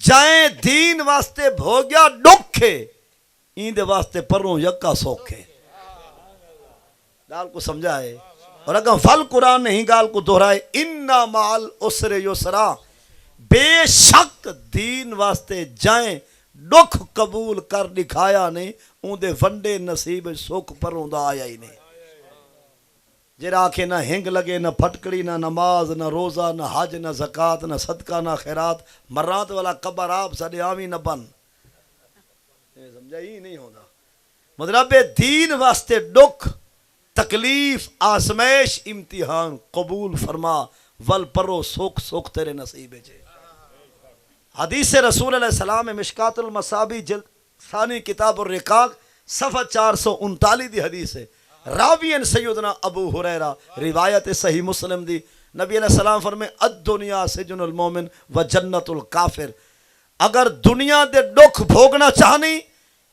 جائیں دین واسطے بھوگیا دکھ ہے، این دے واسطے پروں یکا سوکھے. گال کو سمجھائے. اور اگر فل قرآن نہیں گال کو دہرائے اِنَّ مَعَ الْعُسْرِ يُسْرًا، بے شک دین واسطے جائیں دکھ قبول کر دکھایا نہیں، اون دے ونڈے نصیب سکھ پروں دا آیا ہی نہیں. جرا آنکھیں نہ ہنگ لگے، نہ پھٹکڑی، نہ نماز، نہ روزہ، نہ حج، نہ زکات، نہ صدقہ، نہ خیرات، مرات والا قبر آپ سڑے آوی نہ بن. سمجھا ہی نہیں ہوتا مطلب دین واسطے دکھ تکلیف آزمائش امتحان قبول فرما ول پرو سکھ سکھ تیرے نصیب چے حدیث رسول علیہ السلام مشکات المصابی جلد ثانی کتاب الرقاق صفحہ 439 دی حدیث ہے راوین سیدنا ابو ہریرہ روایت صحیح مسلم دی نبی علیہ السلام فرمائے الدنیا سجن المومن و جنت الکافر اگر دنیا دے دکھ بھوگنا چاہنی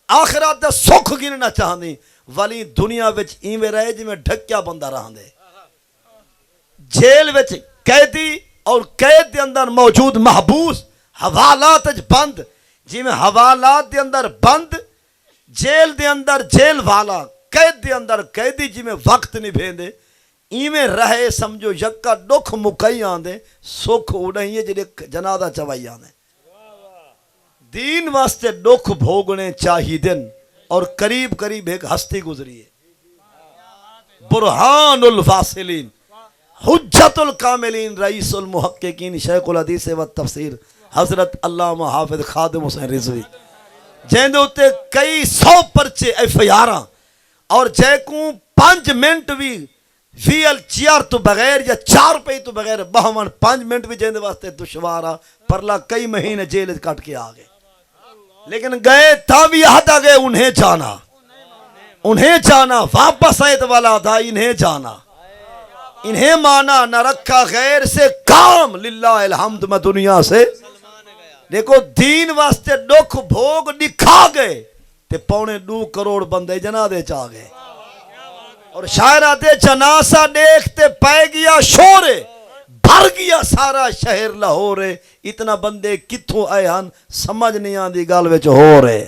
آخرات دے سکھ گننا چاہنی والی دنیا وچ ایویں رہے جی میں ڈھکیا بندہ رہن دے جیل وچ قیدی اور قید دے اندر موجود محبوس حوالات بند جی میں حوالات دے اندر بند جیل دے اندر جیل والا قید دے اندر قیدی جی میں وقت نہیں بھیندے ایویں رہے سمجھو یکا دکھ مکئی آندے سکھ اڑائی ہے جڑے جنازہ چوائی آندے دین واسطے دکھ بھوگنے چاہی دن اور قریب قریب ایک ہستی گزری ہے برہان الفاصلین حجت الکاملین رئیس المحققین شیخ الحدیث و تفسیر حضرت علامہ حافظ خادم حسین رضوی جہاں ہوتے کئی 100 پرچے FIR اور جے کو 5 منٹ بھی ویل چیار تو بغیر یا 4 پہ تو بغیر بہمان 5 منٹ بھی جہاں واسطے دشوارا پرلا کئی مہینے جیل کٹ کے آگئے لیکن گئے تا بھی یاد آگئے انہیں جانا واپس آئے تو والا تھا انہیں جانا انہیں مانا نہ رکھا غیر سے کام للہ الحمد میں دنیا سے دیکھو دین واسطے دکھ بھوگ دکھا گئے تے 2.25 کروڑ بندے جنازے چاہ گئے اور شاعرہ دے جنازہ دیکھتے پہ گیا شورے بھر گیا سارا شہر لاہور اتنا بندے کتھوں آئے ہن سمجھ نہیں آندی گل وچ ہو رہے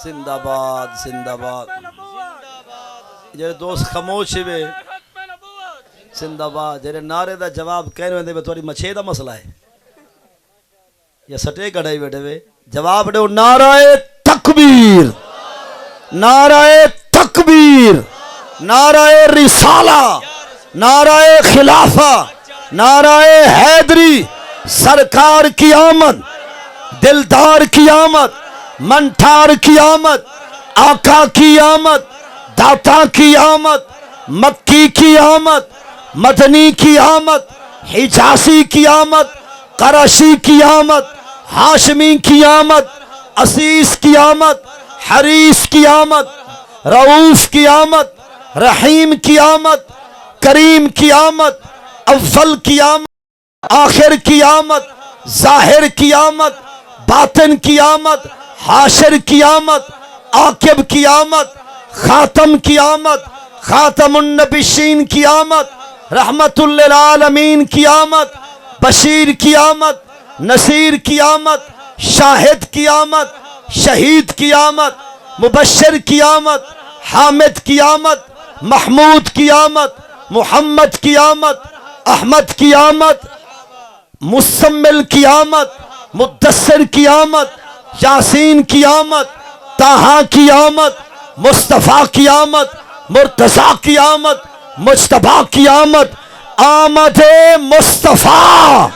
زندہ باد زندہ باد جڑے دوست خاموش ہوئے زندہ باد جڑے نعرے دا جواب کہہ رہے ہیں تھوڑی مچھے دا مسئلہ ہے یا سٹے کڑھائی بیٹھے ہوئے جواب دے نعرہ تکبیر نعرہ تکبیر نعرہ رسالہ نعرہ خلافہ نعرہ حیدری سرکار کی آمد دلدار کی آمد منٹھار کی آمد آقا کی آمد داتا کی آمد مکی کی آمد مدنی کی آمد حجازی کی آمد قرشی کی آمد ہاشمی کی آمد عزیز کی آمد حریص کی آمد رؤوف کی آمد رحیم کی آمد کریم کی آمد اول کی آمد آخر کی آمد ظاہر کی آمد باطن کی آمد حاشر کی آمد عاقب کی آمد خاتم کی آمد خاتم النبیین کی آمد رحمت للعالمین کی آمد بشیر کی آمد نصیر کی آمد شاہد کی آمد شہید کی آمد مبشر کی آمد حامد کی آمد محمود کی آمد محمد کی آمد احمد کی آمد مسمل کی آمد مدثر کی آمد یاسین کی آمد طٰہٰ کی آمد مصطفیٰ کی آمد مرتضیٰ کی آمد مجتبیٰ کی آمد آمد مصطفیٰ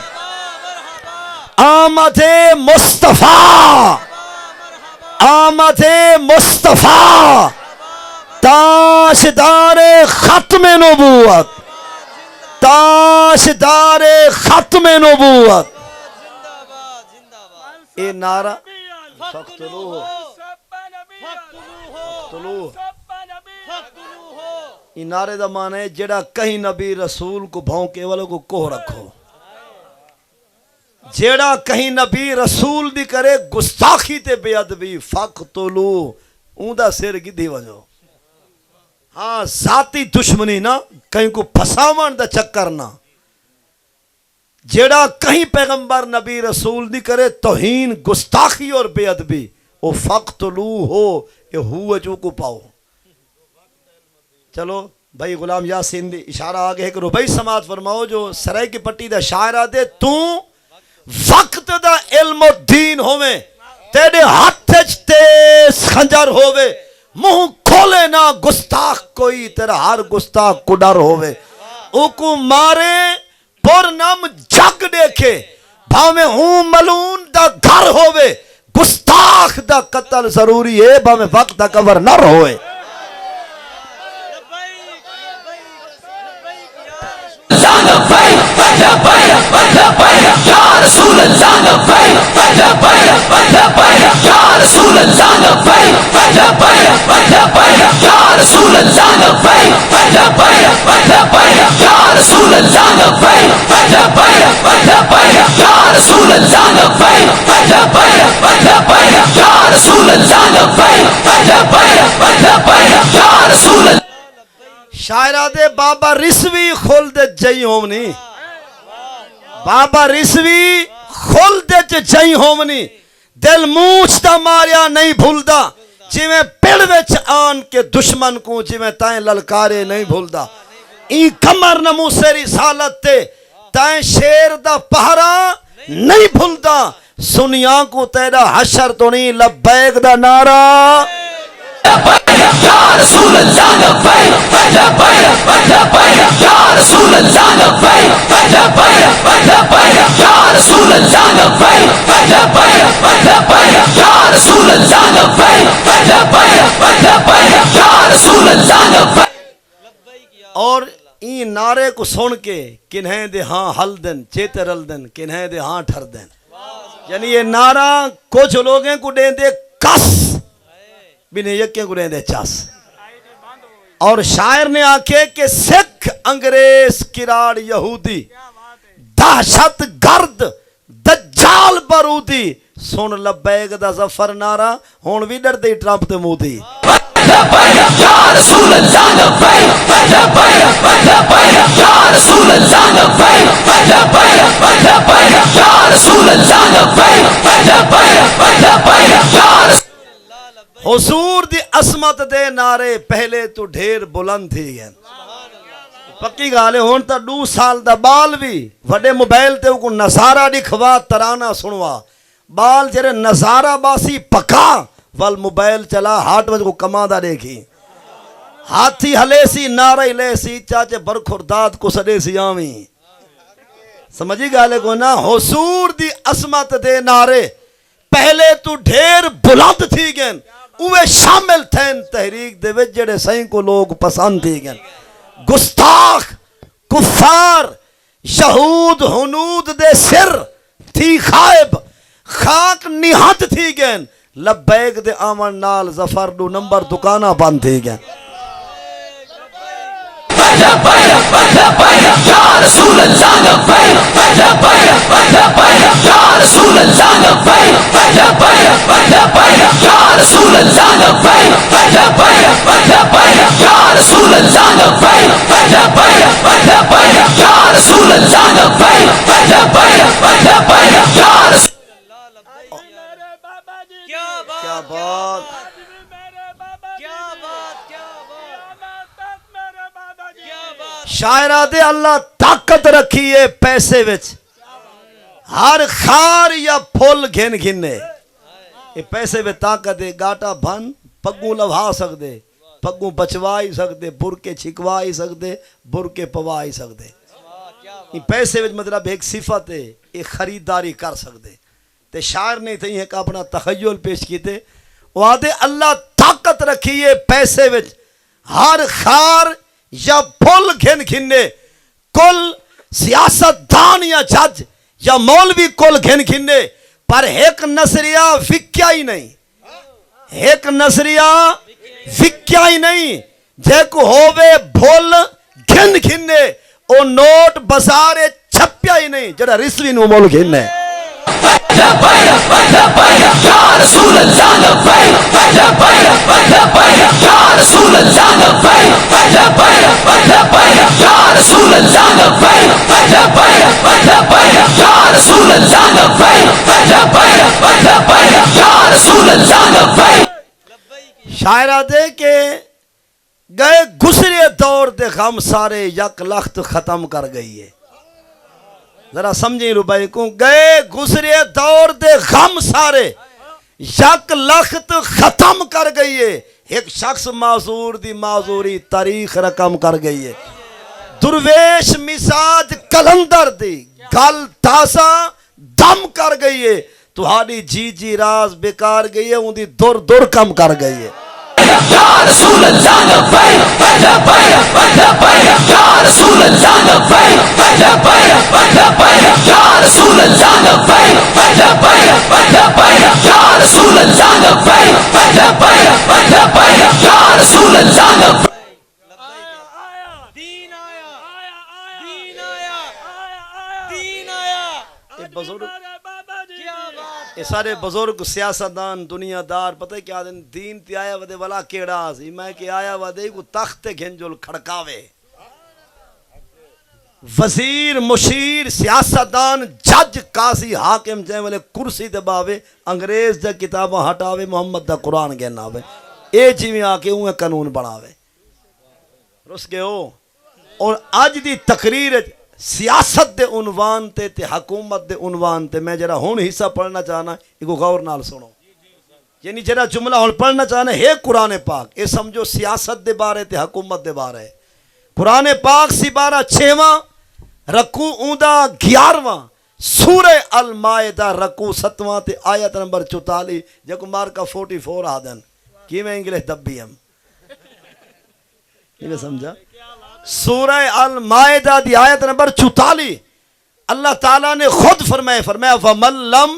آمد مصطفیٰ آمد مصطفیٰ تاجدار ختم نبوت تاجدار ختم نبوت اے نعرہ یہ نعرے دا معنی ہے جڑا کہیں نبی رسول کو بھونکے والوں کو کوہ رکھو جڑا کہیں نبی رسول دی کرے گستاخی تے بے ادبی فقتلو اون دا سر گدھی وجو ہاں ذاتی دشمنی نہ کہیں کو پھساون دا چکر نہ جیڑا کہیں پیغمبر نبی رسول نہیں کرے توہین گستاخی اور بے ادبی او فقتلو ہو یہ ہو جو کو پاؤ. چلو بھائی غلام یاسین دی اشارہ آگے ہے کہ ربی سماعت فرماؤ جو سرائے کی پٹی دا شاعرہ دے تو وقت دا علم و دین ہوئے تیرے ہاتھ تیز خنجر ہوئے منہ کھولے نہ گستاخ کوئی تیرا ہر گستاخ کو ڈر ہوئے او کو مارے پر نام جگ دیکھے بھاویں ہوں ملون دا گھر ہوئے گستاخ دا قتل ضروری ہے بھاویں وقت دا کور نر ہوئے. شاعرہ دے بابا رسوی خول دے جائی ہومنی بابا رسوی خول دے جائی ہومنی دل موچ دا ماریا نہیں بھولدا جی میں پیڑ وچ آن کے دشمن کو جی میں تائیں للکارے نہیں بھولدا این کمر نمو سے رسالت تے تائیں شیر دا پہرا نہیں بھولدا سنیا کو تیرا حشر تو نہیں لبیک دا نارا یا رسول اللہ لبیک یا رسول اللہ لبیک یا رسول اللہ لبیک یا رسول اللہ لبیک یا رسول اللہ لبیک. اور این نعرے کو سن کے کنہیں دے ہاں حل دن چیتے رل دن کنہیں دے ہاں ٹھر دن یعنی یہ نعرہ کچھ لوگیں کو دیں دے کس بھی نہیں یکیں کو دیں دے چاس. اور شاعر نے آکھے کہ سکھ انگریز کراڑ یہودی دہشت گرد دجال برودی سن لبیک دا ظفر نعرہ ہون بھی ڈر دے ٹرمپ تے مودی. یا رسول اللہ لبیک یا رسول اللہ لبیک یا رسول اللہ لبیک. حضور دی عظمت دے نعرے پہلے تو ڈھیر بلند تھی گئے پکی گالے ہون تا 2 سال دا بال بھی وڈے موبائل تے کو نظارہ دکھوا ترانہ سنوا بال جرے نظارہ باسی پکا وال موبائل چلا ہاٹ وجہ کو کماندہ دیکھی ہاتھی ہلے سی نعرہ لے سی چاچے برخورداد کو سڑے سی آمین سمجھی گالے کو نا. حضور دی عظمت دے نعرے پہلے تو ڈھیر بلند تھی گئن اوے شامل تھین تحریک دے وچ جڑے سائیں کو لوگ پسند تھی گئن گستاخ کفار یہود ہنود دے سر تھی خائب خاک نہت تھی گئن لبیک دے آمن نال ظفر 2 نمبر دکانہ بند تھی گئن. یا رسول اللہ لبیک یا رسول اللہ لبیک یا رسول اللہ لبیک یا رسول اللہ لبیک یا رسول اللہ لبیک کیا بات شاعرہ دے اللہ طاقت رکھی ہے پیسے وچ ہر خار یا پھول گھن گھنے یہ پیسے وچ طاقت ہے گاٹا بھن پگوں لوہا سکدے پگوں بچوائی سکدے برکے چھکوائی سکدے برکے پوائی سکدے یہ پیسے وچ مطلب ایک صفت ہے ایک خریداری کر سکدے تے شاعر نے تھی ایک اپنا تخیل پیش کیتے وعدے اللہ طاقت رکھی ہے پیسے وچ ہر خار یا پھول گھن گھنے کل سیاست دان یا جج یا مولوی کل گھن گھنے پر ایک نظریہ وکیا ہی نہیں ایک نظریہ وکیا ہی نہیں جے کو ہووے بھول گھن گھنے او نوٹ بازار چھپیا ہی نہیں جڑا رسوی نو مول گھنے شاعرہ دے کے گئے گزرے دور دے غم سارے یک لخت ختم کر گئی ہے. ذرا سمجھیں روبائی کو، گئے گزرے دور دے غم سارے یک لخت ختم کر گئی ہے. ایک شخص معذور دی معذوری تاریخ رقم کر گئی ہے. درویش مزاج کلندر دی گل تازہ دم کر گئی ہے. تہاڈی جی جی راز بیکار گئی ہے، ان دی دور دور کم کر گئی ہے. یا رسول اللہ لبیک لبیک لبیک یا رسول اللہ لبیک لبیک لبیک یا رسول اللہ لبیک لبیک لبیک یا رسول اللہ لبیک لبیک لبیک یا رسول اللہ لبیک. دین آیا دین آیا دین آیا. یہ بزرگ یہ سارے بزرگ سیاستدان دنیا دار پتہ کیا دن دین تے آیا ودے والا کیڑا سی. میں کہ آیا ودے کو تخت گھنجل کھڑکاوے. وزیر مشیر سیاستدان جج قاضی حاکم جائیں والے کرسی دباوے، انگریز دا کتاباں ہٹاوے، محمد دا قرآن گھناوے. اے جی میں آ کے اوہ قانون بناوے. رس گئے ہو. اور آج دی تقریر سیاست دے عنوان تے حکومت دے عنوان تے میں جرا ہون حصہ پڑھنا چاہنا ایک غور نال سنو. یعنی جرا جملہ ہون پڑھنا چاہنا ہے قرآن پاک. اے سمجھو سیاست دے بارے تے حکومت دے بارے. قرآن پاک سی بارہ 6واں رکوع اوندا 11واں سورہ المائدہ رکوع 7واں تے آیت نمبر 44 جکو مارکا 44 آدن کی میں انگلش دبی ہم یہ سمجھا. سورہ المائدہ دی آیت نمبر 44 اللہ تعالیٰ نے خود فرمایا وَمَن لَّمْ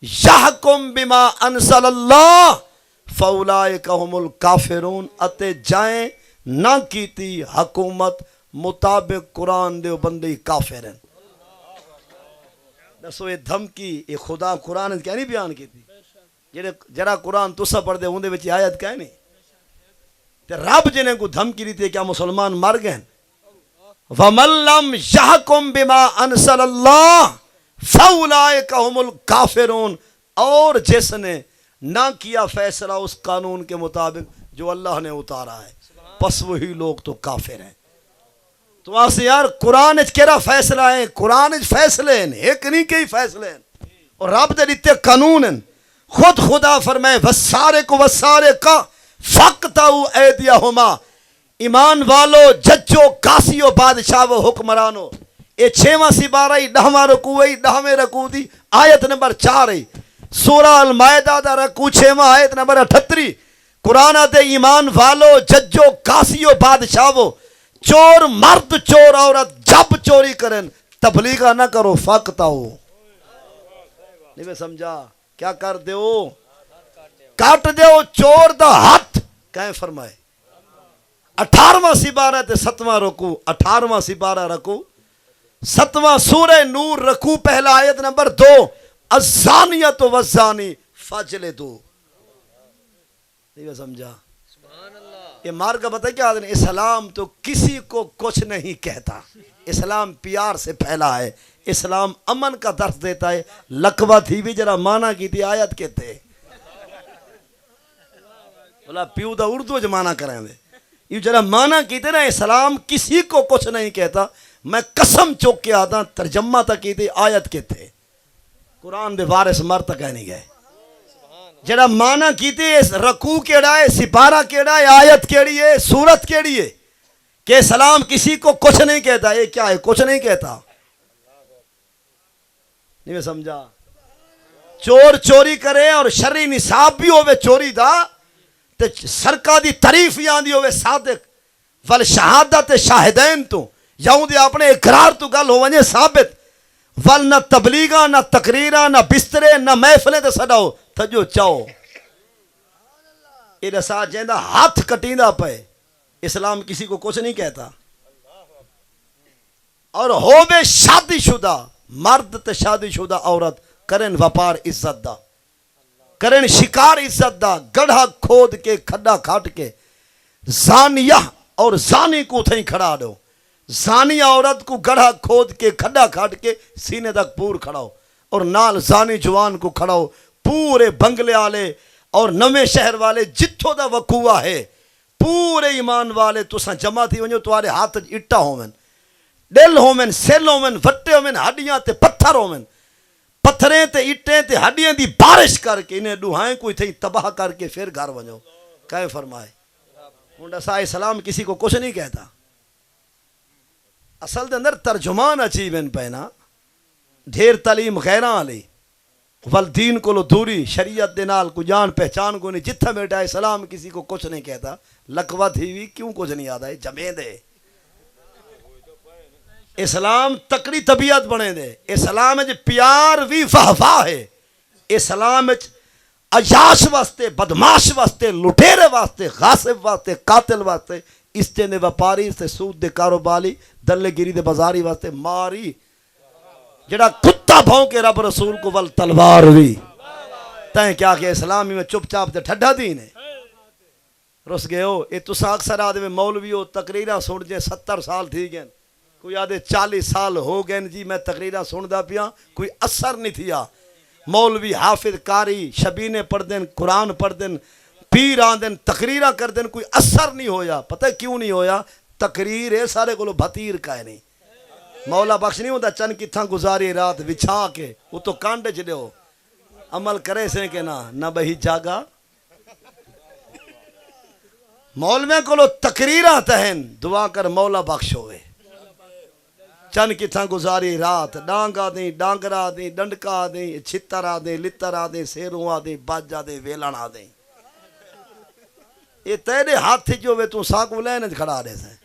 يَحْكُم بِمَا أَنزَلَ اللَّهُ فَأُولَٰئِكَ هُمُ الْكَافِرُونَ. اتے جائیں نہ کیتی حکومت مطابق قرآن دے بندے کافر ہیں. دسو یہ دھمکی یہ خدا قرآن کیا نہیں بیان کی تھی. جرا قرآن تسا پڑھ دے ہوں دے وچ آیت کیا نہیں تے رب جنہیں کو دھمکی دیتی ہے کیا مسلمان مر گئے. وَمَن لَّمْ يَحْكُم بِمَا أَنزَلَ اللَّهُ فَأُولَٰئِكَ هُمُ الْكَافِرُونَ. اور جس نے نہ کیا فیصلہ اس قانون کے مطابق جو اللہ نے اتارا ہے پس وہی لوگ تو کافر ہیں. تو آسے یار قرآن اچ کیرا فیصلہ ہیں، قرآن اچ فیصلے ہیں، ایک نہیں کئی فیصلے ہیں اور رب دے دیتے قانون ہیں. خود خدا فرمائے وَالسَّارِقُ وَالسَّارِقَةُ فَاقْطَعُوا أَيْدِيَهُمَا. ایمان والو ججو کاسیو بادشاہو حکمرانو. یہ 6واں سپارہ 10واں رکوع 10ویں رکوع دی آیت نمبر 4 سورہ المائدہ دا رکوع 6واں آیت نمبر 38. قرآن دے ایمان والو ججو کاسیو بادشاہو چور مرد چور عورت جب چوری کریں تبلیغہ نہ کرو فاقطعوا. نہیں سمجھا کیا کر دیو کاٹ دیو چور دا ہاتھ کہیں فرمائے. 18واں سپارہ تے 7واں رکوع 18واں سپارہ رکوع 7واں سورہ نور رکوع پہلا آیت نمبر 2 الزانیۃ والزانی فاجلدوا. نہیں سمجھا یہ مار کا بتا کیا آدھنے اسلام تو کسی کو کچھ نہیں کہتا. اسلام پیار سے پھیلا ہے. اسلام امن کا درس دیتا ہے. لقبہ تھی بھی جرا مانا کی تھی آیت کہتے بولا پیو دا اردو جو مانا کریں دے یہ جرا مانا کی تھی نا اسلام کسی کو کچھ نہیں کہتا. میں قسم چوک کے آتا ترجمہ تک کی تھی آیت کہتے قرآن دے وارث مر تک نہیں گئے. جڑا مانا کیتے رکوع کیڑا ہے سپارہ کیڑا ہے آیت کیڑی ہے سورت کیڑی ہے کہ سلام کسی کو کچھ نہیں کہتا. یہ کیا ہے کچھ نہیں کہتا. نہیں میں سمجھا. چور چوری کرے اور شرعی نصاب بھی ہوئے چوری دا تے سرکا دی تعریف یاندی ہوئے صادق والشہادت شاہدین تو یاؤں دے اپنے اقرار تو گل ہو ونجے ثابت ول نہ تبلیغہ نہ تقریرہ نہ بسترے نہ محفلیں تے سڑاؤ تھجو چاہو. یہ رسا جیندہ ہاتھ کٹیندہ پے. اسلام کسی کو کچھ نہیں کہتا. اور ہو بے شادی شدہ مرد تے شادی شدہ عورت کرن وپار عزت دا، کرن شکار عزت دا، گڑھا کھود کے کھڈا کھاٹ کے زانیہ اور زانی کو تھیں کھڑا دو، زانیہ عورت کو گڑھا کھود کے کھڈا کھاٹ کے سینے تک پور کھڑاؤ، اور نال زانی جوان کو کھڑاؤ، پورے بنگلے والے اور نویں شہر والے جتھوں دا وقوع ہے پورے ایمان والے تساں جمع تھی ونجو، تمہارے ہاتھ اٹا ہومن، دل ہومن، سیل ہومن، وٹے ہومن، ہڈیاں تے پتھر ہومن، پتھریں تے اٹیں تے ہڈیاں دی بارش کر کے انہیں ڈوہائیں کوئی تھی تباہ کر کے پھر گھر ونجو، کہے فرمائے ہونڈا سائے سلام کسی کو کچھ نہیں کہتا، اصل دے اندر ترجمان اچیبن پہنا، ڈھیر تعلیم غیران علی والدین کو لو دوری، شریعت دے نال کو جان پہچان کو نہیں، جتھا بیٹا ہے سلام کسی کو کچھ نہیں کہتا، لکوہ تھی بھی کیوں کچھ نہیں آدھا ہے جمعے دے، اسلام تکڑی طبیعت بنے دے، اسلام جو پیار بھی فہفا ہے، اسلام عیاش واسطے، بدماش واسطے، لٹیرے واسطے، غاصب واسطے، قاتل واسطے، استے دے وپاری سے سود دے کاروباری، دلے گیری دے بازاری واسطے ماری، جڑا کتا بھاؤں کے رب رسول کو ول تلوار ہوئی، تائیں کیا کہ اسلامی میں چپ چاپ تے ٹھڈا دین ہے، رس گئے ہو، یہ تسا اکثر آدھے مولوی ہو تقریرہ سن جائیں 70 سال تھی گئن، کوئی آدھے 40 سال ہو گئے جی میں تقریرہ سن دا پیا، کوئی اثر نہیں تھیا، مولوی حافظ کاری شبینے پڑھ دیں، قرآن پڑھ دیں، پیر آن دیں، تقریرہ کر دیں، کوئی اثر نہیں ہویا، پتہ کیوں نہیں ہویا؟ تقریر ہے سارے کو لو بھتیر کا ہے نہیں، مولا بخش نہیں ہوتا چند کتھاں گزاری رات بچھا کے، وہ تو کانڈے چلے ہو، عمل کرے سے کہ نہ بہی جاگا، مولوے کو لو تقریرہ تہن، دعا کر مولا بخش ہوئے، چند کتھاں گزاری رات، ڈانگا دیں، ڈانگرا دیں، ڈنڈکا دیں، چھترا دیں، لترا دیں، سیروں دیں، باجا دیں، ویلنا دیں، یہ تیرے ہاتھ تھی جو وہ تو ساکو لینے کھڑا رہے سے،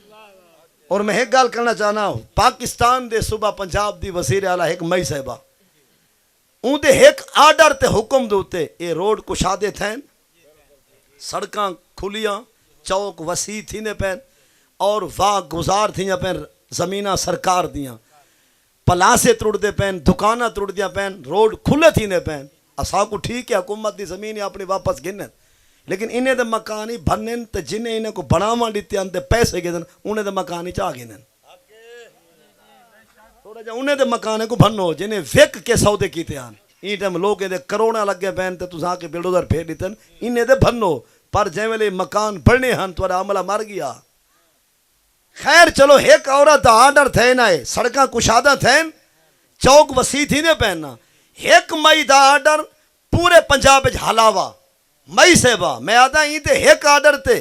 اور میں ایک گال کرنا چاہنا ہوں، پاکستان دے صوبہ پنجاب دی وزیر اعلیٰ ایک مئی صاحبہ، ان دے ایک آرڈر تے حکم دوتے، یہ روڈ کشادے تھیں، سڑکاں کھلیاں، چوک وسیع تھینے پین، اور واہ گزار تھینے پین، زمینہ سرکار دیاں، پلاسے ترڑ دے پین، دکانہ ترڑ دیا پین، روڈ کھلے تھینے پین، اساں کو ٹھیک ہے حکومت دی زمینی اپنی واپس گنن، لیکن انہیں دے مکانی بھنن تے جنہیں انہیں کو بناوان دیتے ہیں تے پیسے گئے دن انہیں دے مکانی چاہ گئے دن تھوڑا جا انہیں دے مکانے کو بھنو جنہیں ویک کے سودے کیتے ہیں این ٹائم لوگ دے کروڑا لگ گئے بین تے تُساں کے بلڈوزر پھیر دیتے ہیں انہیں دے بھنو پر جیوے مکان بڑھنے ہیں تو عملہ مر گیا خیر چلو ایک عورت آرڈر تھے نہ سڑکاں کشادہ تھے چوک وسیع تھی نے پہننا ایک مئی دا آرڈر پورے پنجاب حلاوہ مئی سے با میں آدھا ہی تے ایک آرڈر تے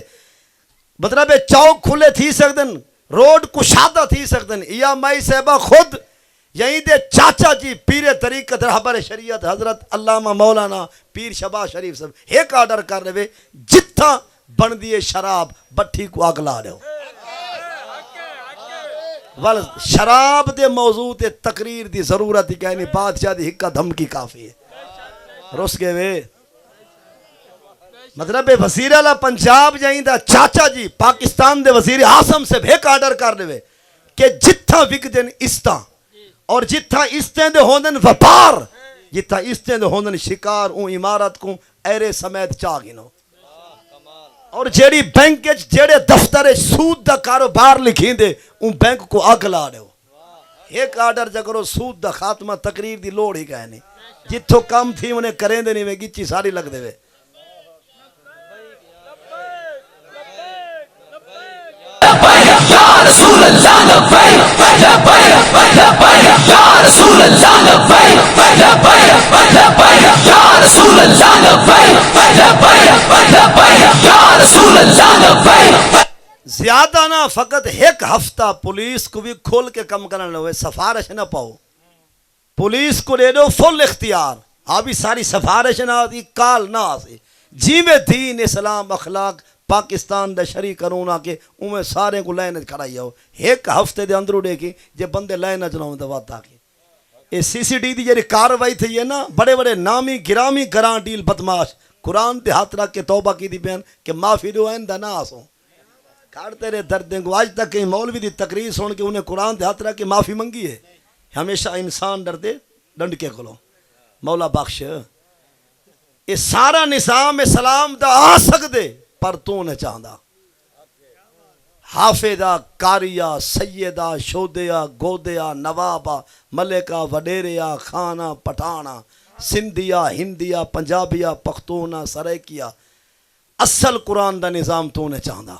مطلب چوک کھلے تھی سکدن روڈ کشادہ تھی سکدن یا مئی سے با خود یہیں دے چاچا جی پیر طریقت رہبر شریعت حضرت علامہ مولانا پیر شباز شریف صاحب ایک آرڈر کر رہے جتھا بن دیے شراب بٹھی کو اگلا رہے ہو شراب دے موضوع تے تقریر دی ضرورت ہی کہنی بادشاہ دی ہکا دھمکی کافی ہے رس گئے وے مطلب وزیر اعلیٰ پنجاب جائیں دا چاچا جی پاکستان دے وزیر اعظم سے ایک آرڈر کر دے کہ جتھا وک دن استا اور جتھا استے دے ہوندن وپار جتھا استے دے ہوندن شکار اون عمارت کو ایرے سمیت چاہ گنو اور جیڑی بینک جیڑے دفتر سود دا کاروبار لکھیں دے ان بینک کو آگ لا رہے ہو ایک آرڈر جگرو سود دا خاتمہ تقریر دی لوڑ ہی کہنے جتھو کم تھی انہیں کریں دے نہیں میں گچی ساری لگ دے وے یا رسول اللہ لبیک لبیک لبیک یا رسول اللہ لبیک لبیک لبیک یا رسول اللہ لبیک لبیک لبیک یا رسول اللہ لبیک زیادہ نہ فقط ایک ہفتہ پولیس کو بھی کھول کے کم کرنے لوے سفارش نہ پاؤ پولیس کو دے دو فل اختیار ابھی ساری سفارش نہ آتی کال نہ آتی جی میں دین اسلام اخلاق پاکستان دا شریع قانون آکے انہیں سارے کو لائنج کھڑائی ہو ایک ہفتے دے اندرو دیکھی جے بندے لائنج نہ ہوں دوات آکے یہ سی سی ڈی دی جیری کاروائی تھی یہ نا بڑے بڑے نامی گرامی گران ڈیل بدماش قرآن دے ہاتھ رکھ کے توبہ کی دی بین کہ معافی دو آئندہ نہ آسوں کھاڑتے رہے درد دیں گو آج تک کہیں مولوی دی تقریر سن کے انہیں قرآن دے ہاتھ رکھ کے معافی منگی ہے ہمیشہ انسان ڈر دے ڈنڈ کے کھلو مولا بخش یہ سارا نظام اسلام دا آ سکدے پر تو نہیں چاہتا حافظہ کاریہ سیدہ شودیا گودیا نوابا ملکہ وڈیریا خانہ پٹھانا سندھیا ہندیا پنجابیا پختونا سریکیا اصل قرآن دا نظام تو نہیں چاہتا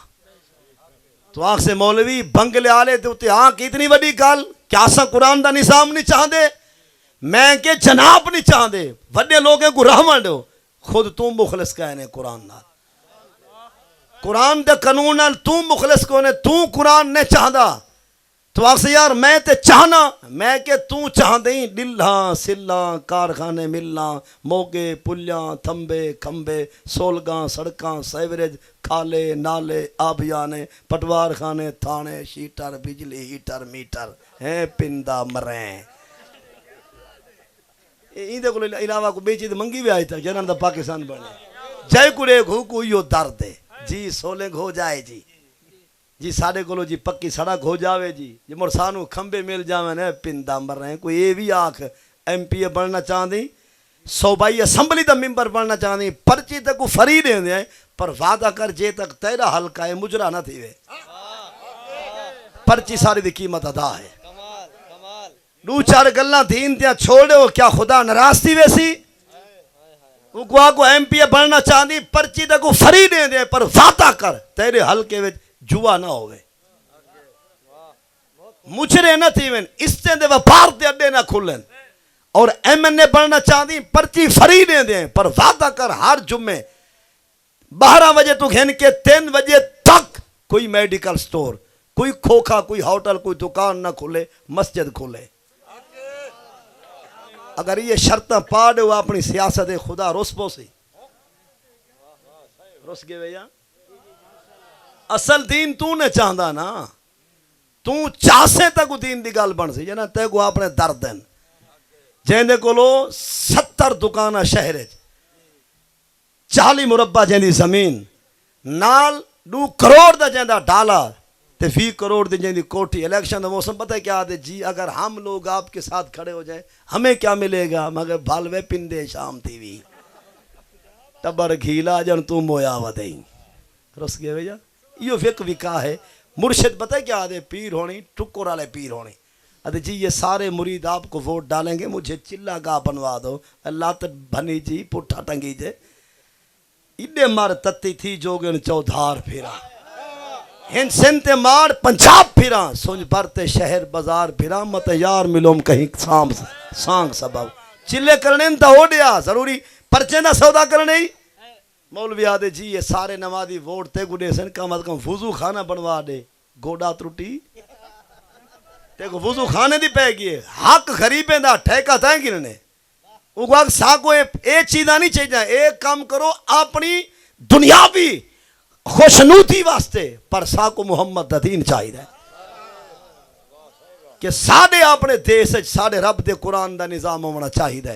تو آنکھ سے مولوی بنگلے آلے دوتے آنکھ اتنی بڑی گل کیا سا قرآن دا نظام نہیں چاہتے میں کہ جناب نہیں چاہتے وڈے لوگیں کو رحمت دو خود تم مخلص کہنے قرآن نال قرآن دے قانون نال تم مخلص کونے تو قرآن نے چاہدا تو آخ سے یار میں تے چاہنا میں کہ تو چاہ دیں دلہاں سلاں کارخانے ملاں موگے پلیاں تھمبے کھمبے سولگاں سڑکاں سیوریج کھالے نالے آبیانے پٹوار خانے تھانے شیٹر بجلی ہیٹر میٹر ہیں پندہ مریں این دے کو علاوہ کو بیچی دے منگی بھی آئی تک جنہاں دا پاکستان بنے جائے کڑے گھو کو یو درد ہے جی سولنگ ہو جائے جی ساڑھے کولو جی پکی سڑک ہو جاوے جی مرسانو کھمبے مل جاوے نے پندہ مر رہے ہیں کوئی یہ بھی آنکھ ایم پی اے بڑھنا چاہ دی صوبائی اسمبلی دا ممبر بڑھنا چاہ دی پرچی تک کو فری دے دیں پر وعدہ کر جے تک تیرا حلقہ ہے مجرہ نہ تھی وے پرچی ساری دی قیمت ادا ہے دو چار گلنا تھی انتیاں چھوڑے ہو کیا خدا نراز تھی ویسی وہ کو ایم پی اے بڑھنا چاہ دی پرچی تک کو فری دے دیں پر وعدہ کر تیرے حلقے وچ جوا نہ ہوئے مجھرے نہ تھی وین اس سے دے وپار دے اڈے نہ کھولن اور ایم این اے بڑھنا چاہ دی پرچی فری دے دیں پر وعدہ کر ہر جمعے 12 بجے تو گھن کے 3 بجے تک کوئی میڈیکل سٹور کوئی کھوکھا کوئی ہوٹل کوئی دکان نہ کھولے مسجد کھولے اگر یہ شرطیں پاڑے ہوا اپنی سیاست خدا رس پوسی رس گئے بھیا اصل دین تو نے چاہتا نا تو چاسے تک دین دی گل بن سی جنا تے کو اپنے درد دن جیندے کولو 70 دکانہ شہر 40 مربع جیندی زمین نال 2 کروڑ دا جیندہ ڈالا تے 20 کروڑ دی جیندی کوٹھی الیکشن دا موسم پتہ ہے کیا دے جی اگر ہم لوگ آپ کے ساتھ کھڑے ہو جائیں ہمیں کیا ملے گا مگر بھالوے پندے شام تھی بھی تبر گھیلا جن تو مویا ودیں رس گئے بھیا یہ فقہ وکا ہے مرشد پتہ ہے کیا دے پیر ہونی ٹکر والے پیر ہونی ادھے جی یہ سارے مرید آپ کو ووٹ ڈالیں گے مجھے چلا گاہ بنوا دو اللہ تے بھنی جی پٹھا ٹنگی جے ایڈے مار تتی تھی جوگن چودھار پھیرا ہند سنتے مار پنجاب پھیرا سنج برتے شہر بازار پھیرا مت یار ملوم کہیں سانگ سبب چلے کرنے انتا ہو دیا ضروری پرچے نہ سودا کرنے ہی مولوی آدھے جی یہ سارے نمازی ووٹ تے گوڑے سن کم از کم وضو خانہ بنوا دے گوڑا ترٹی تے کو وضو خانے دی پہ گئے حق غریبیں دا ٹھیکہ تائیں گرنے وہ کو ساکو ایک چیزہ نہیں چاہیے ایک کام کرو اپنی دنیاوی خوشنودی واسطے پر ساکو محمد دین چاہیے کہ ساڑے اپنے دیس ساڑے رب دے قرآن دا نظام ہونا چاہیے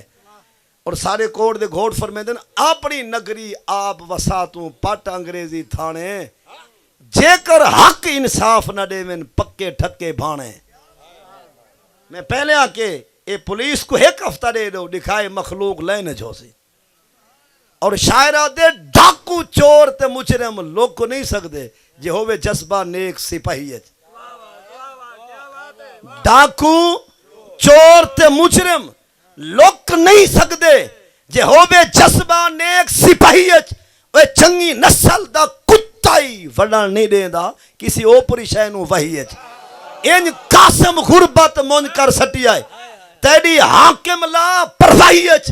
اور سارے کوڑ دے گھوڑ فرمے دن اپنی نگری آپ وساتوں پٹ انگریزی تھانے جے کر حق انصاف نہ دے من پکے ٹھکے بھانے میں پہلے آکے اے پولیس کو ایک ہفتہ دے دو دکھائے مخلوق لینے جو سی اور شاعرہ دے ڈاکو چور تے مجرم لوگ کو نہیں سکتے جے ہوئے جذبہ نیک سپاہیت ڈاکو چور تے مجرم لوگ نہیں سکتے جے ہوئے جذبہ نیک سپاہیت وہ چنگی نسل دا کتائی وڑا نہیں دے دا کسی اوپری شہنو وحیت ان قاسم غربت من کر سٹی آئے تیری حاکم لا پرواہیت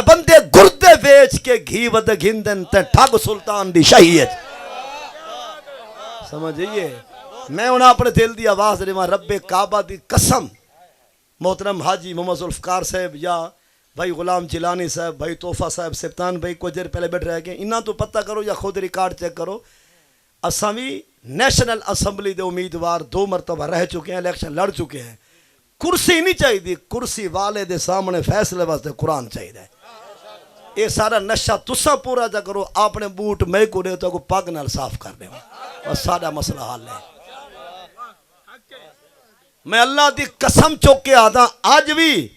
بندے گردے ویچ کے گھی ود گھندن تے ٹھگ سلطان دی شہیت سمجھئیے میں انہاں اپنے دل دی آواز دے ماں رب کعبہ دی قسم محترم حاجی محمد ذوالفقار صاحب یا بھائی غلام جیلانی صاحب بھائی توفہ صاحب سبتان بھائی کو دیر پہلے بیٹھ رہے گئے انہاں تو پتہ کرو یا خود ریکارڈ چیک کرو اسامی نیشنل اسمبلی دے امیدوار 2 مرتبہ رہ چکے ہیں الیکشن لڑ چکے ہیں کرسی نہیں چاہیے دی کرسی والے دے سامنے فیصلے واسطے قرآن چاہیے یہ سارا نشہ تسا پورا جا کرو اپنے بوٹ میں کو دے تو کو پاک نال صاف کر دے بس سارا مسئلہ حل ہے میں اللہ دی قسم چوک کے آتا آج بھی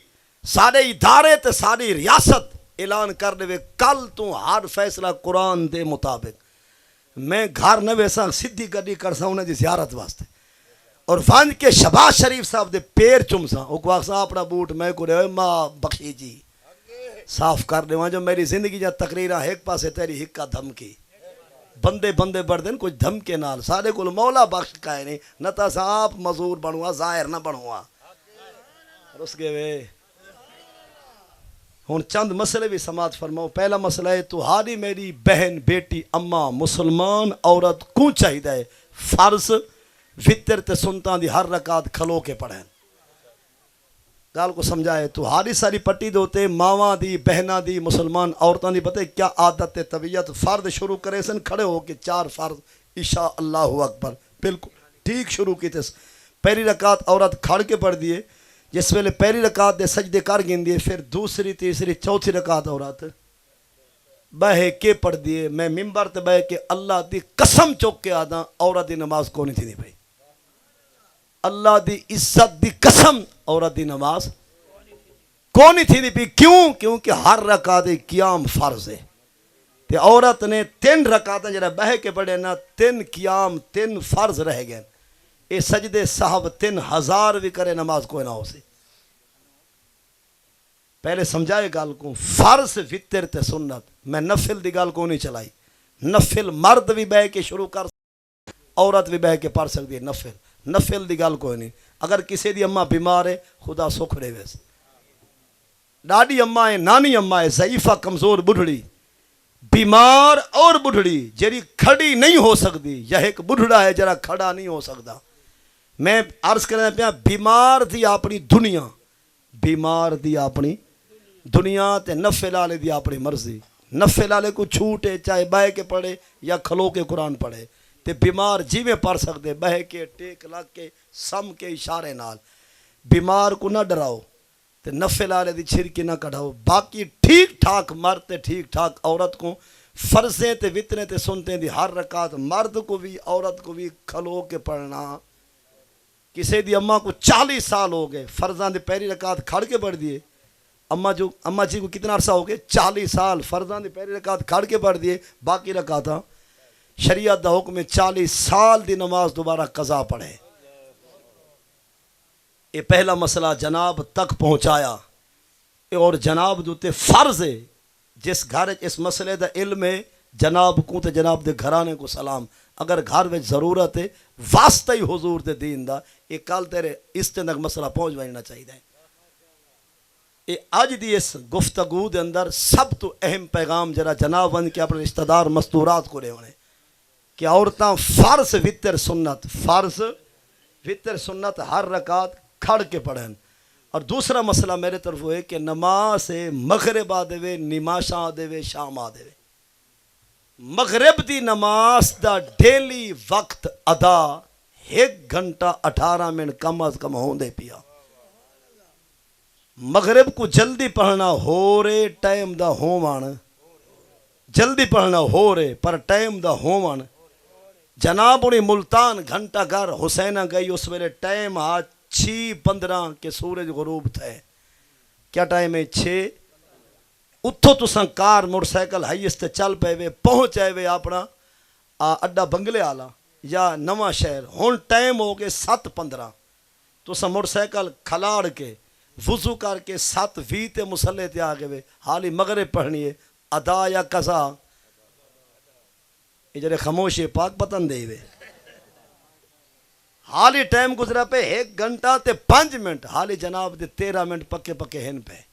سارے ادارے تے ساری ریاست اعلان کر دے کل تو ہر فیصلہ قرآن دے مطابق. میں گھر نہ ویسا سدھی گڈی کرسا انہیں دی زیارت واسطے اور ون کے شہباز شریف صاحب دے پیر چمسا وہ کو آخسا اپنا بوٹ میں کو رہے ماں بخشی جی صاف کر دے وہاں جو میری زندگی جا تقریرہ ایک پاسے تیری ہکا دھمکی بندے بندے بڑھ دیں کچھ دھمکے نال سارے کو مولا بخش کہے نہیں نہ تا صاحب مزور بنوا ظاہر نہ بنوا رس گئے وے. ہون چند مسئلے بھی سماعت فرماؤ. پہلا مسئلہ ہے تہاڈی میری بہن بیٹی اماں مسلمان عورت کو چاہیے ہے فرض وطر تے سنتاں دی ہر رکعت کھلو کے پڑھیں. گال کو سمجھائے تہاڈی ساری پٹی دوتے ماواں دی بہناں دی مسلمان عورتاں دی پتہ کیا عادت تے طبیعت فرض شروع کرے سن کھڑے ہو کے 4 فرض عشاء اللہ اکبر بالکل ٹھیک شروع کیتے. پہلی رکعت عورت کھڑ کے پڑھ دیے جس ویلے پہلی رکعت دے سجدے کر گندی ہے پھر دوسری تیسری چوتھی رکعت عورت بہے کے پڑھ دیے. میں ممبر تے بہے کے اللہ دی قسم چوک کے آدھا عورت دی نماز کو نہیں تھی نہیں بھائی اللہ دی عزت دی قسم عورت دی نماز کو نہیں تھی نہیں پی. کیوں؟ کیونکہ ہر رکعت قیام فرض ہے تے عورت نے 3 رکعتیں جڑا بہے کے پڑھے نا 3 قیام 3 فرض رہ گئے. اے سجدے صاحب 3000 بھی کرے نماز کوئی نہ ہو سی. پہلے سمجھائے گال کو فرض وطر تے سنت میں نفل دی گال کو نہیں چلائی. نفل مرد بھی بہ کے شروع کر عورت بھی بہ کے پڑھ سکتی ہے. نفل دی گال کوئی نہیں. اگر کسی دی اماں بیمار ہے خدا سکھ دے ویس ڈاڈی اماں ہے نانی اماں ہے ضعیفہ کمزور بڑھڑی بیمار اور بڑھڑی جری کھڑی نہیں ہو سکتی یا ایک بڑھڑا ہے جرا کھڑا نہیں ہو سکتا. میں عرض کرنا پیا بیمار دی اپنی دنیا بیمار دی اپنی دنیا تے نفل والے دی اپنی مرضی. نفل والے کو چھوٹے چاہے بہ کے پڑھے یا کھلو کے قرآن پڑھے تے بیمار جیویں پڑھ سکتے بہ کے ٹیک لگ کے سم کے اشارے نال. بیمار کو نہ ڈراؤ تے نفل والے دی چھرکی نہ کڑھاؤ. باقی ٹھیک ٹھاک مرد تے ٹھیک ٹھاک عورت کو فرضیں تے وطریں تے سنتے دی ہر رکعت مرد کو بھی عورت کو بھی کھلو کے پڑھنا. کسی دی اماں کو 40 سال ہو گئے فرضاں دی پہلی رکعت کھڑ کے پڑھ دیے. اماں جی کو کتنا عرصہ ہو گئے 40 سال فرضاں دی پہلی رکعت کھڑ کے پڑھ دیے. باقی رکعتاں شریعت دا حکم 40 سال دی نماز دوبارہ قضا پڑھے. یہ پہلا مسئلہ جناب تک پہنچایا اور جناب دوتے فرض ہے جس گھر اس مسئلے دا علم ہے جناب کو تے جناب دے گھرانے کو سلام. اگر گھر میں ضرورت ہے واسطہ ہی حضور دے دین دا یہ کل تیرے اس تک مسئلہ پہنچ بھائی چاہیے. یہ اج دی اس گفتگو دے اندر سب تو اہم پیغام جرا جناب ون کے اپنے رشتہ دار مستورات کو لے ہونے کہ عورتاں فرض وطر سنت ہر رکعت کھڑ کے پڑھیں. اور دوسرا مسئلہ میرے طرف ہے کہ نماز مغرب آ دے نماشاں آ دے شام آ دے. مغرب دی نماز دا ڈیلی وقت ادا 1 گھنٹہ 18 منٹ کم از کم ہوندے پیا. مغرب کو جلدی پڑھنا ہو رے ٹائم دا ہومان جلدی پڑھنا ہو رے پر ٹائم دا ہومان. جناب انہیں ملتان گھنٹہ گھر حسینہ گئی اس ویلے ٹائم 6:15 کے سورج غروب تھے. کیا ٹائم ہے 6 اتھو تساں کار موٹر سائیکل ہائیس تے چل پے وے پہنچے وے اپنا اڈا بنگلے آلا یا نواں شہر. ہن ٹائم ہو گئے 7:15 تساں موٹر سائیکل کھلاڑ کے وضو کر کے 7:20 تے مسلح تے آ گئے وے حالی مغرب پڑھنی ہے ادا یا قضا. یہ جڑے خاموشی پاک پتن دے وے حالی ٹائم گزرا پہ 1 گھنٹہ تے 5 منٹ حالی جناب دے 13 منٹ پکے ہن پہ.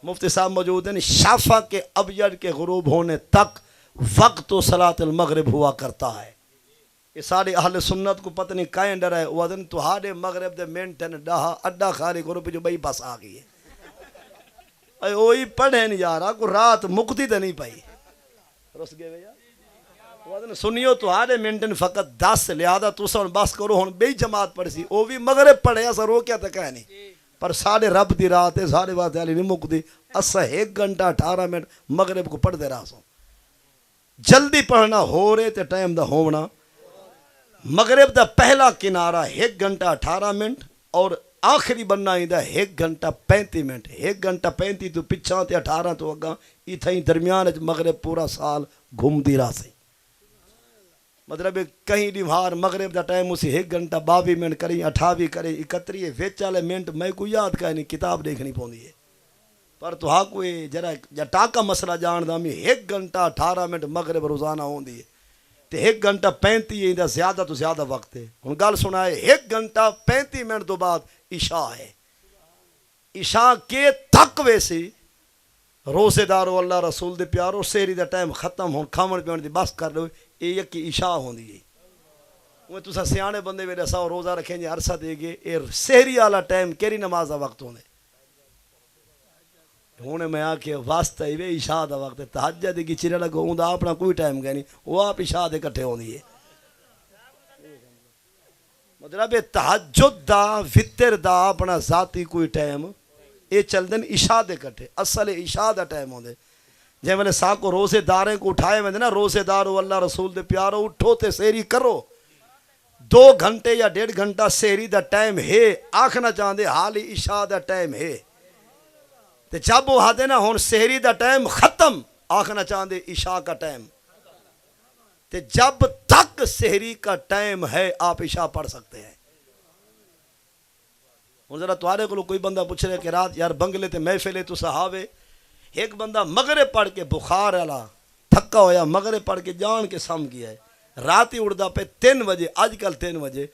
مفتی صاحب موجود ہیں. شفق کے ابیض کے غروب ہونے تک وقت و صلاۃ المغرب ہوا کرتا ہے. یہ سارے اہل سنت کو پتہ نہیں کائیں ڈر ہے وہ دن تو ہاڑے مغرب دے منٹن ڈہا اڈا خالی غروب جو بھائی بس آ گئی ہے. اے وہی پڑھیں یارا کو رات مکتی تے نہیں پائی رس گئے یار وہ دن سنیو تو ہاڑے منٹن فقط 10 لہذا تو سن بس کرو ہن بے جماعت پڑھ سی وہ بھی مغرب پڑھے اسا رو کیا تک ہے نہیں پر ساڑھے رب دی رات ہے ساڑھے بات علی نہیں مک دی اسا 1 گھنٹہ 18 منٹ مغرب کو پڑھ دے رہا سو. جلدی پڑھنا ہو رہے تے ٹائم دا ہونا. مغرب دا پہلا کنارہ 1 گھنٹہ 18 منٹ اور آخری بننا ہی دا 1 گھنٹہ 35 منٹ 1 گھنٹہ 35 تو پچھاں تے 18 تو اگاں اتھائی درمیان مغرب پورا سال گھوم دی رہا سی مطلب کہیں دیوار مغرب دا ٹائم اسی 1 گھنٹہ 22 منٹ کریں 28 کریں 31 وچ والے منٹ میں کوئی یاد کا نہیں کتاب دیکھنی پوندی ہے پر تو ہاں کوئی جرا یا ٹاکا مسئلہ جان دا میں 1 گھنٹہ 18 منٹ مغرب روزانہ ہوندی ہے تے 1 گھنٹہ 35 دا زیادہ تو زیادہ وقت ہے ہن گل سنا ہے 1 گھنٹہ 35 منٹ تو بعد عشاء ہے عشاء کے تک ویسی روزے دارو اللہ رسول دے پیارو سحری دا ٹائم ختم ہون کھاون پیون دی بس کر لو یہ یکی عشاء ہوندی ہے وہ تسا سیانے بندے ویلے ساو روزہ رکھیں جے عرصہ دے گے اے سحری والا ٹائم کیری نماز دا وقت ہوندے ہونے میں آکے واسطہ ہی وے عشاء دا وقت ہے تہجد کی چرے لگو ہوندا اپنا کوئی ٹائم گئے نہیں وہ آپ عشاء دے کٹھے ہوندی ہے مطلب تہجد دا وطر دا اپنا ذاتی کوئی ٹائم یہ چل دن عشاء دے کٹھے اصل عشاء دا ٹائم ہوندے جے میں نے ساں کو روزے داریں کو اٹھائے میں نے نا روزے دارو اللہ رسول دے پیارو اٹھو تے سحری کرو 2 گھنٹے یا 1.5 گھنٹہ سحری دا ٹائم ہے آکھنا چاہندے حالی عشاء دا ٹائم ہے تے جب وہ ہاتھے نا ہون سحری دا ٹائم ختم آکھنا چاہندے عشاء کا ٹائم تے جب تک سحری کا ٹائم ہے آپ عشاء پڑھ سکتے ہیں اور ذرا توارے کو کوئی بندہ پوچھ رہے کہ رات یار بنگلے تے محفلے تو صحابے ایک بندہ مغرب پڑھ کے بخار والا تھکا ہویا مغرب پڑھ کے جان کے سم گیا ہے رات ہی اڑدا پہ 3 بجے آج کل 3 بجے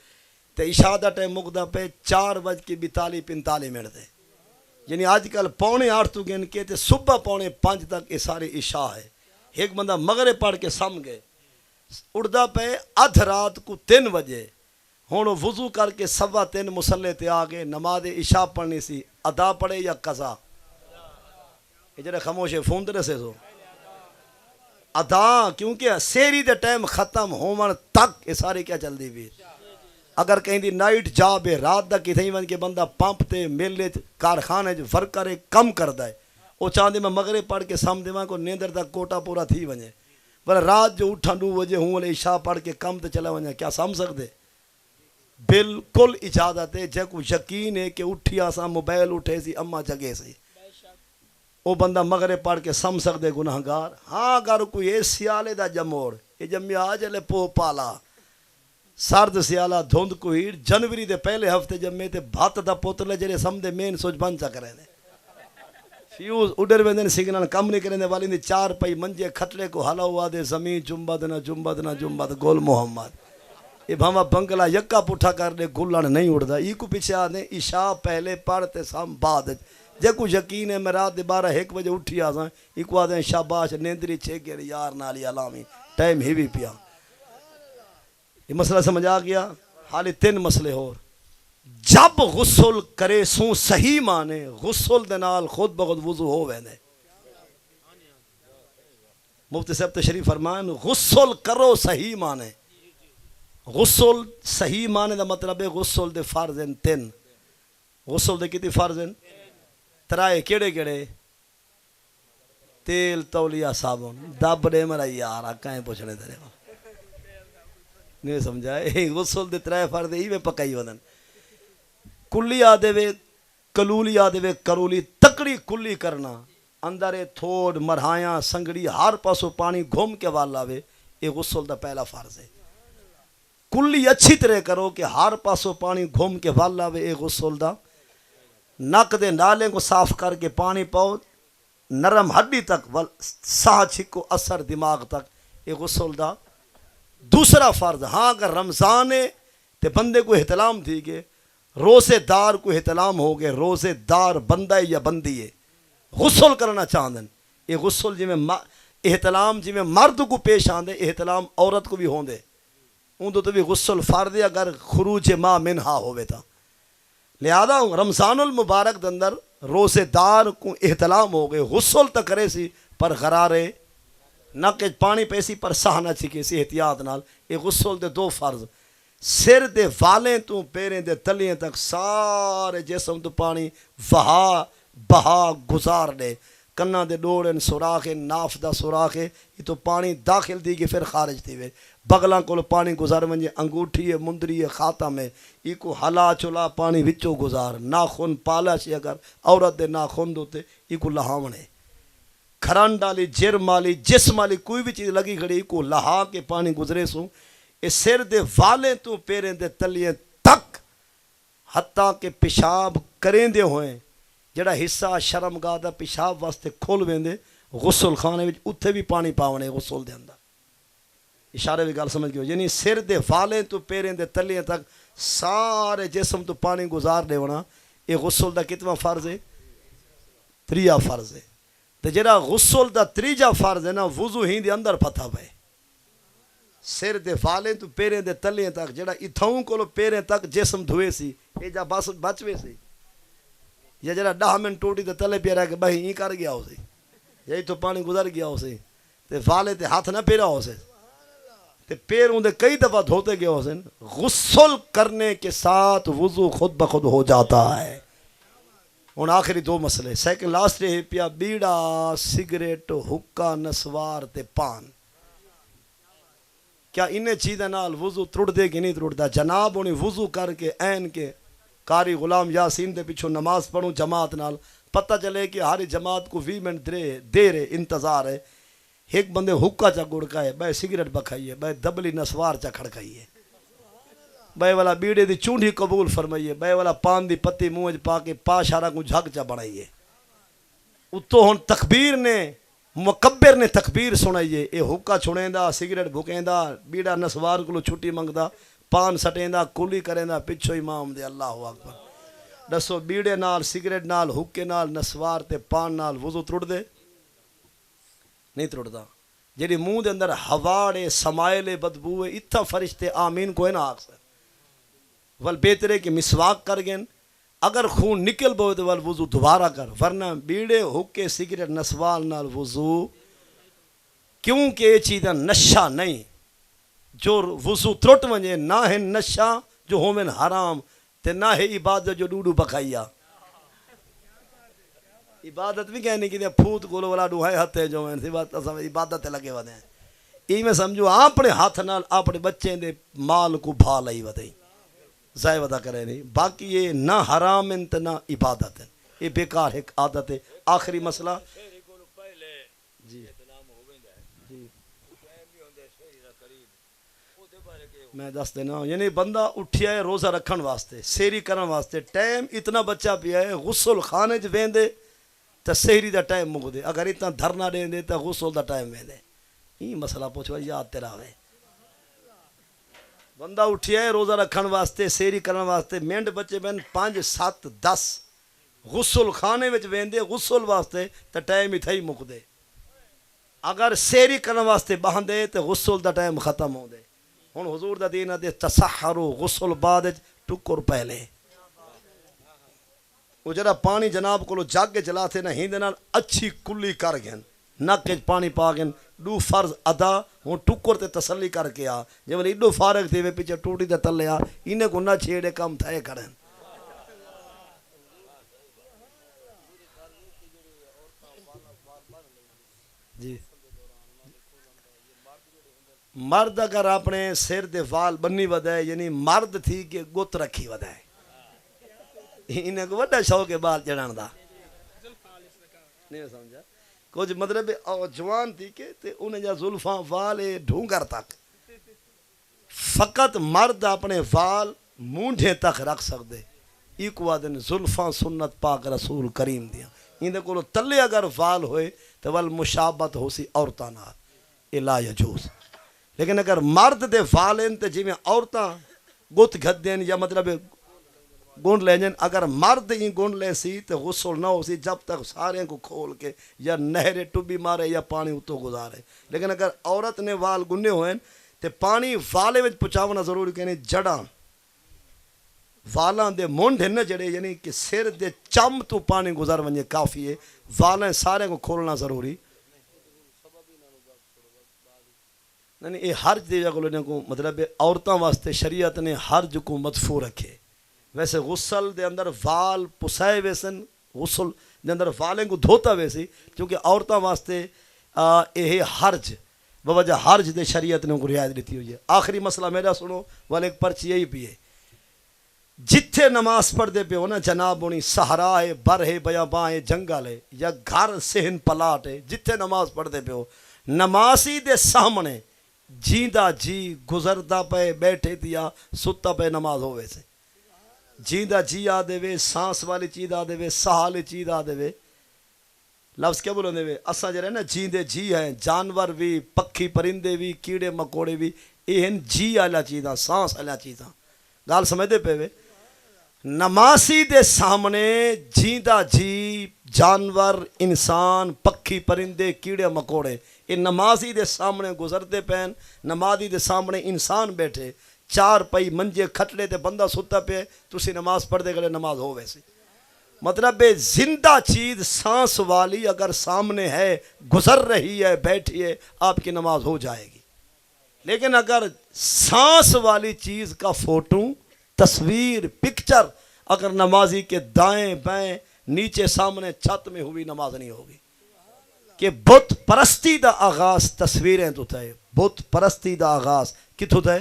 تے عشاء دا ٹائم مکدا پہ 4:42-45 منٹ دے یعنی آج کل 7:45 تو گن کے تے صبح 4:45 تک یہ سارے عشاء ہے ایک بندہ مغرب پڑھ کے سم گئے اڑدا پہ ادھ رات کو 3 بجے ہوں وضو کر کے 3:15 مسلے تے آ گئے نماز عشاء پڑھنی سی ادا پڑھے یا قضا یہ جڑے خاموش ہے فون تے سے سو ادا کیونکہ سحری دے ٹائم ختم ہون تک یہ ساری کیا چل دی بھی اگر کہیں دی نائٹ جاب ہے رات دا کتھیں ون کے بندہ پمپ تے میلے کارخانے ورکر کم کردا ہے وہ چاہندے میں مغرب پڑھ کے سم دیواں کو نیندر دا کوٹا پورا تھی ونجے پر رات جو اٹھا 9 بجے ہوں والے عشاء پڑھ کے کم تے چلا ونجے کیا سم سکدے بالکل اجازت ہے جے کو یقین ہے کہ اٹھی آساں موبائل اٹھے سی اما جگے سی وہ بندہ مغرب پڑھ کے سم سکدے گناہگار ہاں اگر کوئی اے سیالے دا جموڑ یہ جمعہ آجلے پو پالا سرد سیالہ دھند کو ہیڑ جنوری دے پہلے ہفتے جمعے تے بھات دا پوتلے جڑے سم دے مین سوچ بن چا کرے دے فیوز اڈر ویندن سگنل کم نہیں کرنے والی نے 4 پئی منجے کھٹلے کو حلا ہوا دے زمین جنبد گول محمد یہ بھاما بنگلہ یکا پٹھا کر دے گلن نہیں اڑدا ای کو پیچھے آدھے عشاء پہلے پڑھتے سام بعد جے کو یقین ہے میں رات دے 12-1 بجے اٹھی آساں ای کو آدھے شاباش نیندری چھے گئے یار نالی علامی ٹائم ہی بھی پیا یہ مسئلہ سمجھ آ گیا حالی 3 مسئلے ہو جب غسل کرے سوں صحیح مانے غسل دنال خود بخود وضو ہو ویندے مفتی صاحب تشریف فرمائیں غسل کرو صحیح مانے غسل صحیح مانے دا مطلب ہے غسل دے فرض ہیں 3 غسل دے کتی فرض ہیں 3 کیڑے کیڑے تیل تولیہ صابن دب دے مرا یار کہیں پوچھنے دے نہیں سمجھائے غسل دے 3 فرض ہی میں پکائی ودن کلی آدھے وے کلولی آدھے وے کرولی تکڑی کلی کرنا اندر تھوڑ مرہایاں سنگڑی ہر پاسو پانی گھوم کے والا وے یہ غسل دا پہلا فرض ہے کلی اچھی طرح کرو کہ ہر پاسو پانی گھوم کے والا وے یہ غسل دا نک دے نالے کو صاف کر کے پانی پاؤ نرم ہڈی تک ساہ چھکو اثر دماغ تک یہ غسل دا دوسرا فرض ہاں اگر رمضان ہے تے بندے کو احتلام تھی کہ روزے دار کو احتلام ہو گئے روزے دار بندہ ہے یا بندی ہے غسل کرنا چاہندن یہ غسل جی میں احتلام جی میں مرد کو پیش آندے احتلام عورت کو بھی ہوندے ان تو بھی غسل فرض ہے اگر خروج ما منہا ہوئے تھا لہذا رمضان المبارک دندر روزے دار کو احتلام ہو گئے غسل تک کرے سی پر غرارے نہ کہ پانی پیسی پر ساہ نہ چھکے سی احتیاط نال یہ غسل دے 2 فرض سر دے والیں تو پیریں دے تلییں تک سارے جسم تو پانی بہا گزار دے کنا دے ڈوڑن سوراخ ہے، ناف دا سوراخ ہے، یہ تو پانی داخل دی کے پھر خارج تھی وے، بغلاں کو پانی گزار ونجے، انگوٹھی ہے، مندری ہے، خاتم ہے، یہ کو ہلا چلا پانی وچوں گزار، ناخن پالش اگر عورت دے ناخن دوتے یہ کو لہاون ہے، کھران ڈالی، جرم والی، جسم والی کوئی بھی چیز لگی کھڑی کو لہا کے پانی گزرے سوں، اے سر دے والے تو پیریں دے تلیے تک حتیٰ کہ پیشاب کریں دے ہوئیں، جڑا حصہ شرمگاہ دا پیشاب واسطے کھول ویندے غسل خانے وچ اتھے بھی پانی پاونے غسل دے اندر، اشارے بھی گل سمجھ گئے، یعنی سر دے والے تو پیریں دے تلیے تک سارے جسم تو پانی گزار دے ہونا، یہ غسل دا کتنا فرض ہے؟ تریجا فرض ہے، تے جڑا غسل دا تریجا فرض ہے نا وضو ہی دے اندر پتہ پے، سر دے والے تو پیریں دے تلیے تک جڑا اتھاؤں کو پیریں تک جسم دھوئے سی یہ جا بس بچوے سی، یا جڑا 10 منٹ ٹوٹی تے تلے پہ رہ کے بھائی ہی کر گیا ہو سی، یہی تو پانی گزر گیا ہو سی، تے والے تے ہاتھ نہ پیرا ہو سی، تے پیروں دے کئی دفعہ دھوتے گئے ہو سی، غسل کرنے کے ساتھ وضو خود بخود ہو جاتا ہے۔ ان آخری 2 مسئلے، سیکنڈ لاسٹ ہے پیا بیڑا، سگریٹ، حکا، نسوار تے پان، کیا انہیں چیزیں نال وضو ترڑ دے کہ نہیں ترڑ دا؟ جناب انہیں وضو کر کے این کے قاری غلام یاسین دے پیچھو نماز پڑھوں جماعت نال، پتہ چلے کہ ہاری جماعت کو 20 منٹ دیر ہے، انتظار ہے، ایک بندے حکا چا گڑکا ہے، بھائی سگریٹ بکھائیے، بھائی دبلی نسوار چا کھڑکائیے، بھائی والا بیڑے دی چونڈی قبول فرمائیے، بھائی والا پان دی پتی موج پا کے پا شارہ کو جھگ چا بڑھائیے، اتو ہون تکبیر نے مکبر نے تکبیر سنائیے، اے حکا چھوڑیں دا، سگریٹ بھکیں دا، بیڑا نسوار کو چھٹی منگ دا، پان سٹیں دا، کلی کریں دا، پچھو امام دے، اللہ اکبر۔ دسو بیڑے نال، سگریٹ نال، حکے نال، نسوار تے پان نال وضو ترڑ دے؟ نہیں ترڑ دا۔ جیڑی منہ دے اندر ہواڑے سمائلے بدبوئے اتھا فرشتے آمین کوئی نہ آکھ سکتے، ول بہترے کہ مسواک کر گئن، اگر خون نکل بوئے تو ول وضو دوبارہ کر، ورنہ بیڑے حکے سگریٹ نسوار نال وضو، کیونکہ یہ چیزیں نشہ نہیں، جو وضو ترٹ ونجے نہ ہے نشہ جو ہومن حرام، تے نہ ہے عبادت جو ڈوڈو بکھائیا، عبادت بھی کہنے کی دیا پھوت گولو والا ڈوہائے ہتھے جو ہیں عبادت لگے ودے ہیں، یہ میں سمجھو اپنے ہاتھ نال اپنے بچے دے مال کو بھا لئی ودے ضائع ودا کرے نہیں، باقی یہ نہ حرام انت نہ عبادت ہے، یہ بیکار ایک عادت ہے۔ آخری مسئلہ جی میں دس دینا، یعنی بندہ اٹھیا ہے روزہ رکھن واسطے، سیری کرن واسطے، ٹائم اتنا بچہ پیا ہے، غسل خانے جو وین دے تو سیری دا ٹائم مگ دے، اگر اتنا دھرنا دیں دے تو غسل دا ٹائم وین دے، یہ مسئلہ پوچھو یاد تیرا ہوئے، بندہ اٹھیا ہے روزہ رکھن واسطے، سیری کرن واسطے، منٹ بچے بین 5 7 10 غسل خانے وچ وین دے غسل واسطے تو ٹائم ہی تھئی مک دے، اگر سیری کرن واسطے باہن دے تو غسل دا ٹائم ختم ہو دے۔ ہن حضور دا دین دے تسحرو غسل بعد ٹکر پہلے، وہ جڑا پانی جناب کو جگ کے چلا تھے نہ ہند نال اچھی کلی کر گئن، نک پانی پا گئن، 2 فرض ادا، ہوں ٹکر تے تسلی کر کے آ، جب ایڈو فارغ تھے وے پیچھے ٹوٹی تے تلے آ، انہیں کو نہ چھیڑے کم تھے کریں۔ جی مرد اگر اپنے سر دے وال بنی ودائے، یعنی مرد تھی کہ گت رکھی ودائے، انہیں کو بڑا شوق ہے بال چڑھان دا، نہیں سمجھا، کچھ مطلب جوان تھی کہ انہیں جا زلفاں وال ڈھونگر تک، فقط مرد اپنے وال مونڈھے تک رکھ سکتے، ایک وادن زلفاں سنت پاک رسول کریم دیا، انہیں کو تلے اگر وال ہوئے تو وال مشابت ہو سی عورتاں نال، یہ لا یجوز، لیکن اگر مرد دے وال ہیں تو جی میں عورتاں گت گھت دیں یا مطلب گونڈ لے جائیں، اگر مرد ہی گونڈ لے سی تو غسل نہ ہو سی جب تک سارے کو کھول کے یا نہرے ٹوبی مارے یا پانی اتو گزارے، لیکن اگر عورت نے وال گنے ہوئے تو پانی والے وچ پچاونا ضروری، کہنے جڑاں والاں دے مونڈ ہیں نا جڑے، یعنی کہ سر دے چم تو پانی گزار ونجے کافی ہے، والاں سارے کو کھولنا ضروری نہیں، یہ حرج دے جا کو مطلب عورتاں واسطے شریعت نے حرج کو مدفوع رکھے، ویسے غسل دے اندر وال پسائے ویسن غسل دے اندر والیں کو دھوتا ویسی کیونکہ عورتوں واسطے یہ حرج بوجہ حرج دے شریعت نے کو رعایت دیتی ہوئی ہے. آخری مسئلہ میرا سنو والے ایک پرچی یہی بھی ہے جتھے نماز پڑھ دے پہ ہو نا جناب ہونی صحرا ہے بر ہے بیاباں ہے جنگل ہے یا گھر صحن پلاٹ ہے جتھے نماز پڑھ دے پہ ہو نمازی دے سامنے جیندہ جی گزردا پہ بیٹھے دیا ستا پہ نماز ہوئے سے جیندہ جی آ دے وے سانس والی چیز آ دے وے ساہ والی چیز آ دے وے لفظ کیا بولوں دے وے اساں جڑے نا جیندے جی ہیں جانور بھی پکھی پرندے بھی کیڑے مکوڑے بھی یہ ہیں جی والا چیزاں سانس والا چیزاں گال سمجھ دے پہ وے نمازی دے سامنے جیندہ جی جانور انسان پکھی پرندے کیڑے مکوڑے یہ نمازی دے سامنے گزرتے پین نمازی دے سامنے انسان بیٹھے چار پئی منجے کھٹڑے تے بندہ ستا پہ تسی نماز پڑھ دے گلے نماز ہو ویسی مطلب زندہ چیز سانس والی اگر سامنے ہے گزر رہی ہے بیٹھی ہے آپ کی نماز ہو جائے گی. لیکن اگر سانس والی چیز کا فوٹو تصویر پکچر اگر نمازی کے دائیں بائیں نیچے سامنے چھت میں ہوئی نماز نہیں ہوگی. کہ بت پرستی دا آغاز تصویریں تو تھے بت پرستی دا آغاز کتوں تھے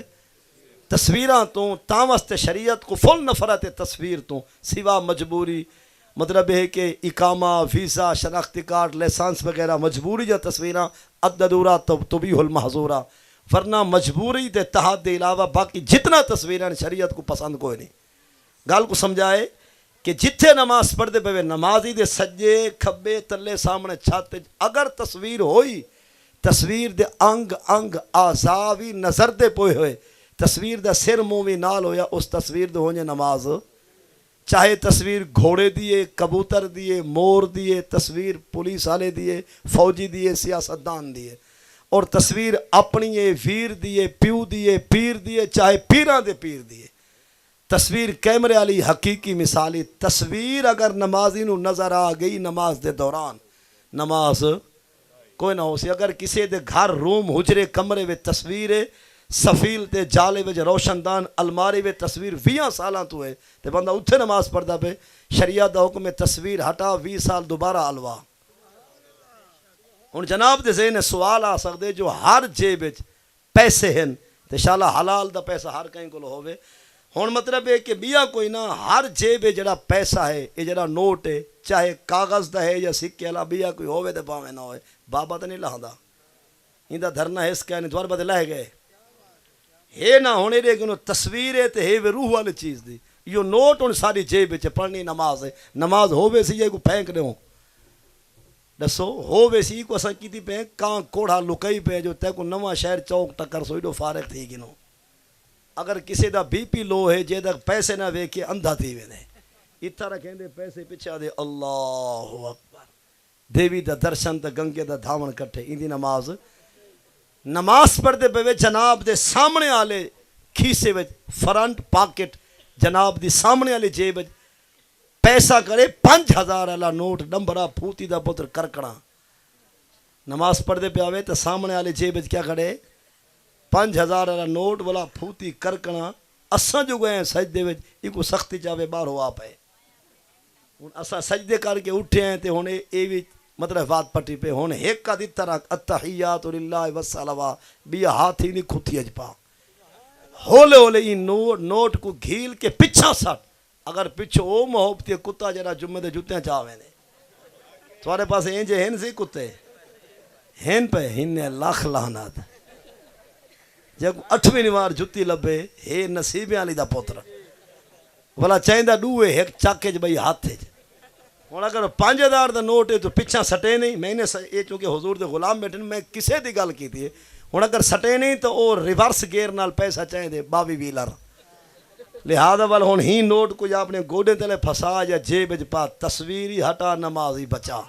تصویراں تو تاوست شریعت کو فل نفرت تصویر تو سوا مجبوری مطلب ہے کہ اقامہ ویزا شناختی کارڈ لائسنس وغیرہ مجبوری یا تصویراں عددورا تبیح المحظورہ ورنہ مجبوری دے تحت دے علاوہ باقی جتنا تصویراں شریعت کو پسند کوئی نہیں. گال کو سمجھائے کہ جتھے نماز پڑھ دے پہ نمازی دے سجے کھبے تلے سامنے چھت اگر تصویر ہوئی تصویر دے انگ انگ آزاوی نظر دے پوئے ہوئے تصویر دا سر مووی نال ہویا اس تصویر دے ہونے نماز چاہے تصویر گھوڑے دیے کبوتر دیے مور دیے تصویر پولیس والے دیے فوجی دیے سیاستدان دیے اور تصویر اپنی ویر دیے پیو دیے پیر دیے چاہے پیراں دے پیر دیے تصویر کیمرے والی حقیقی مثالی تصویر اگر نمازی نو نظر آ گئی نماز دے دوران نماز کوئی نہ ہو سی. اگر کسی دے گھر روم حجرے کمرے وے تصویر سفیل تے جالے وچ روشن دان الماری وے تصویر 20 سالاں تو ہے تے بندہ اتھے نماز پڑھدا پہ شریعت دا حکم تصویر ہٹا 20 سال دوبارہ الوا. ہن جناب دے ذہن سوال آ سکدے جو ہر جیب وچ پیسے ہیں تے شالا حلال دا پیسہ ہر کہیں کول ہوے ہن مطلب ہے کہ بیا کوئی نہ ہر جیب جڑا پیسہ ہے یہ جڑا نوٹ ہے چاہے کاغذ دا ہے یا سکے والا بیا کوئی ہوے تے پاویں نہ ہوے بابا تے نہیں لہندا ایندا دھرنا ہے اس کہنے دوار بدے لہ گئے ہے نہ ہونے دے کہ تصویر ہے تے ہے روح والی چیز دی یہ نوٹ ہن ساری جیب وچ پڑھنی نماز ہے نماز ہوے سی یہ کو پھینک دیو دسو ہوے سی کو اساں کیتی پہ کاں کوڑا لکئی پہ جو تے کو نواں شہر چوک ٹکر سوئیڈو فارغ تھی گنو اگر کسی دا بی پی لو ہے جے تک پیسے نہ ویکھے اندھا تھی ویندے اتھا رکھیں دے پیسے پچھا دے اللہ اکبر دیوی دا درشن تے گنگے دا دھاون کٹھے ایندی نماز پڑھ دے پہ جناب دے سامنے آلے کھیسے وچ فرنٹ پاکٹ جناب دی سامنے آلے جیب پیسہ کرے 5000 والا نوٹ نمبرہ پھوتی دا پتر کرکڑا نماز پڑھ دے پہ آوے تو سامنے آلے جیب کیا کرے 5000 والا نوٹ والا پھوتی کرکڑا اساں جو گئے ہیں سجدے وچ یہ کو سختی چاہے باہر ہوا پے اساں سجدے کر کے اٹھے ہیں تے ہونے اے بھی مطلب بات پٹی پہ ہونے ایک کا دی طرح التحیات للہ والصلوات بیا ہاتھی نہیں کھوتی اج پا ہولے ہولے یہ نوٹ کو گھیل کے پچھا سٹ اگر پچھو او محبتی کتا جرا جمعے دے جوتیاں چاہوے نے تمہارے پاس اینجے ہن سی کتے ہن پہ ہن لاکھ لعنت جب 8ویں نوار جتی لبے ہے نصیبیاں والی دا پوتر بھلا چاہیندہ ڈوئے ایک چاکے چ بھئی ہاتھ چ ہن اگر 5000 دا نوٹ ہے تو پچھا سٹے نہیں میں نے یہ چونکہ حضور دے غلام بیٹھے میں کسے دی گل کیتی ہے ہن اگر سٹے نہیں تو او ریورس گیئر نال پیسہ چاہیندے 22 ویلر لہذا ہن ہی نوٹ کو یا اپنے گوڈے تلے پھسا یا جیب وچ پا تصویر ہی ہٹا نماز ہی بچا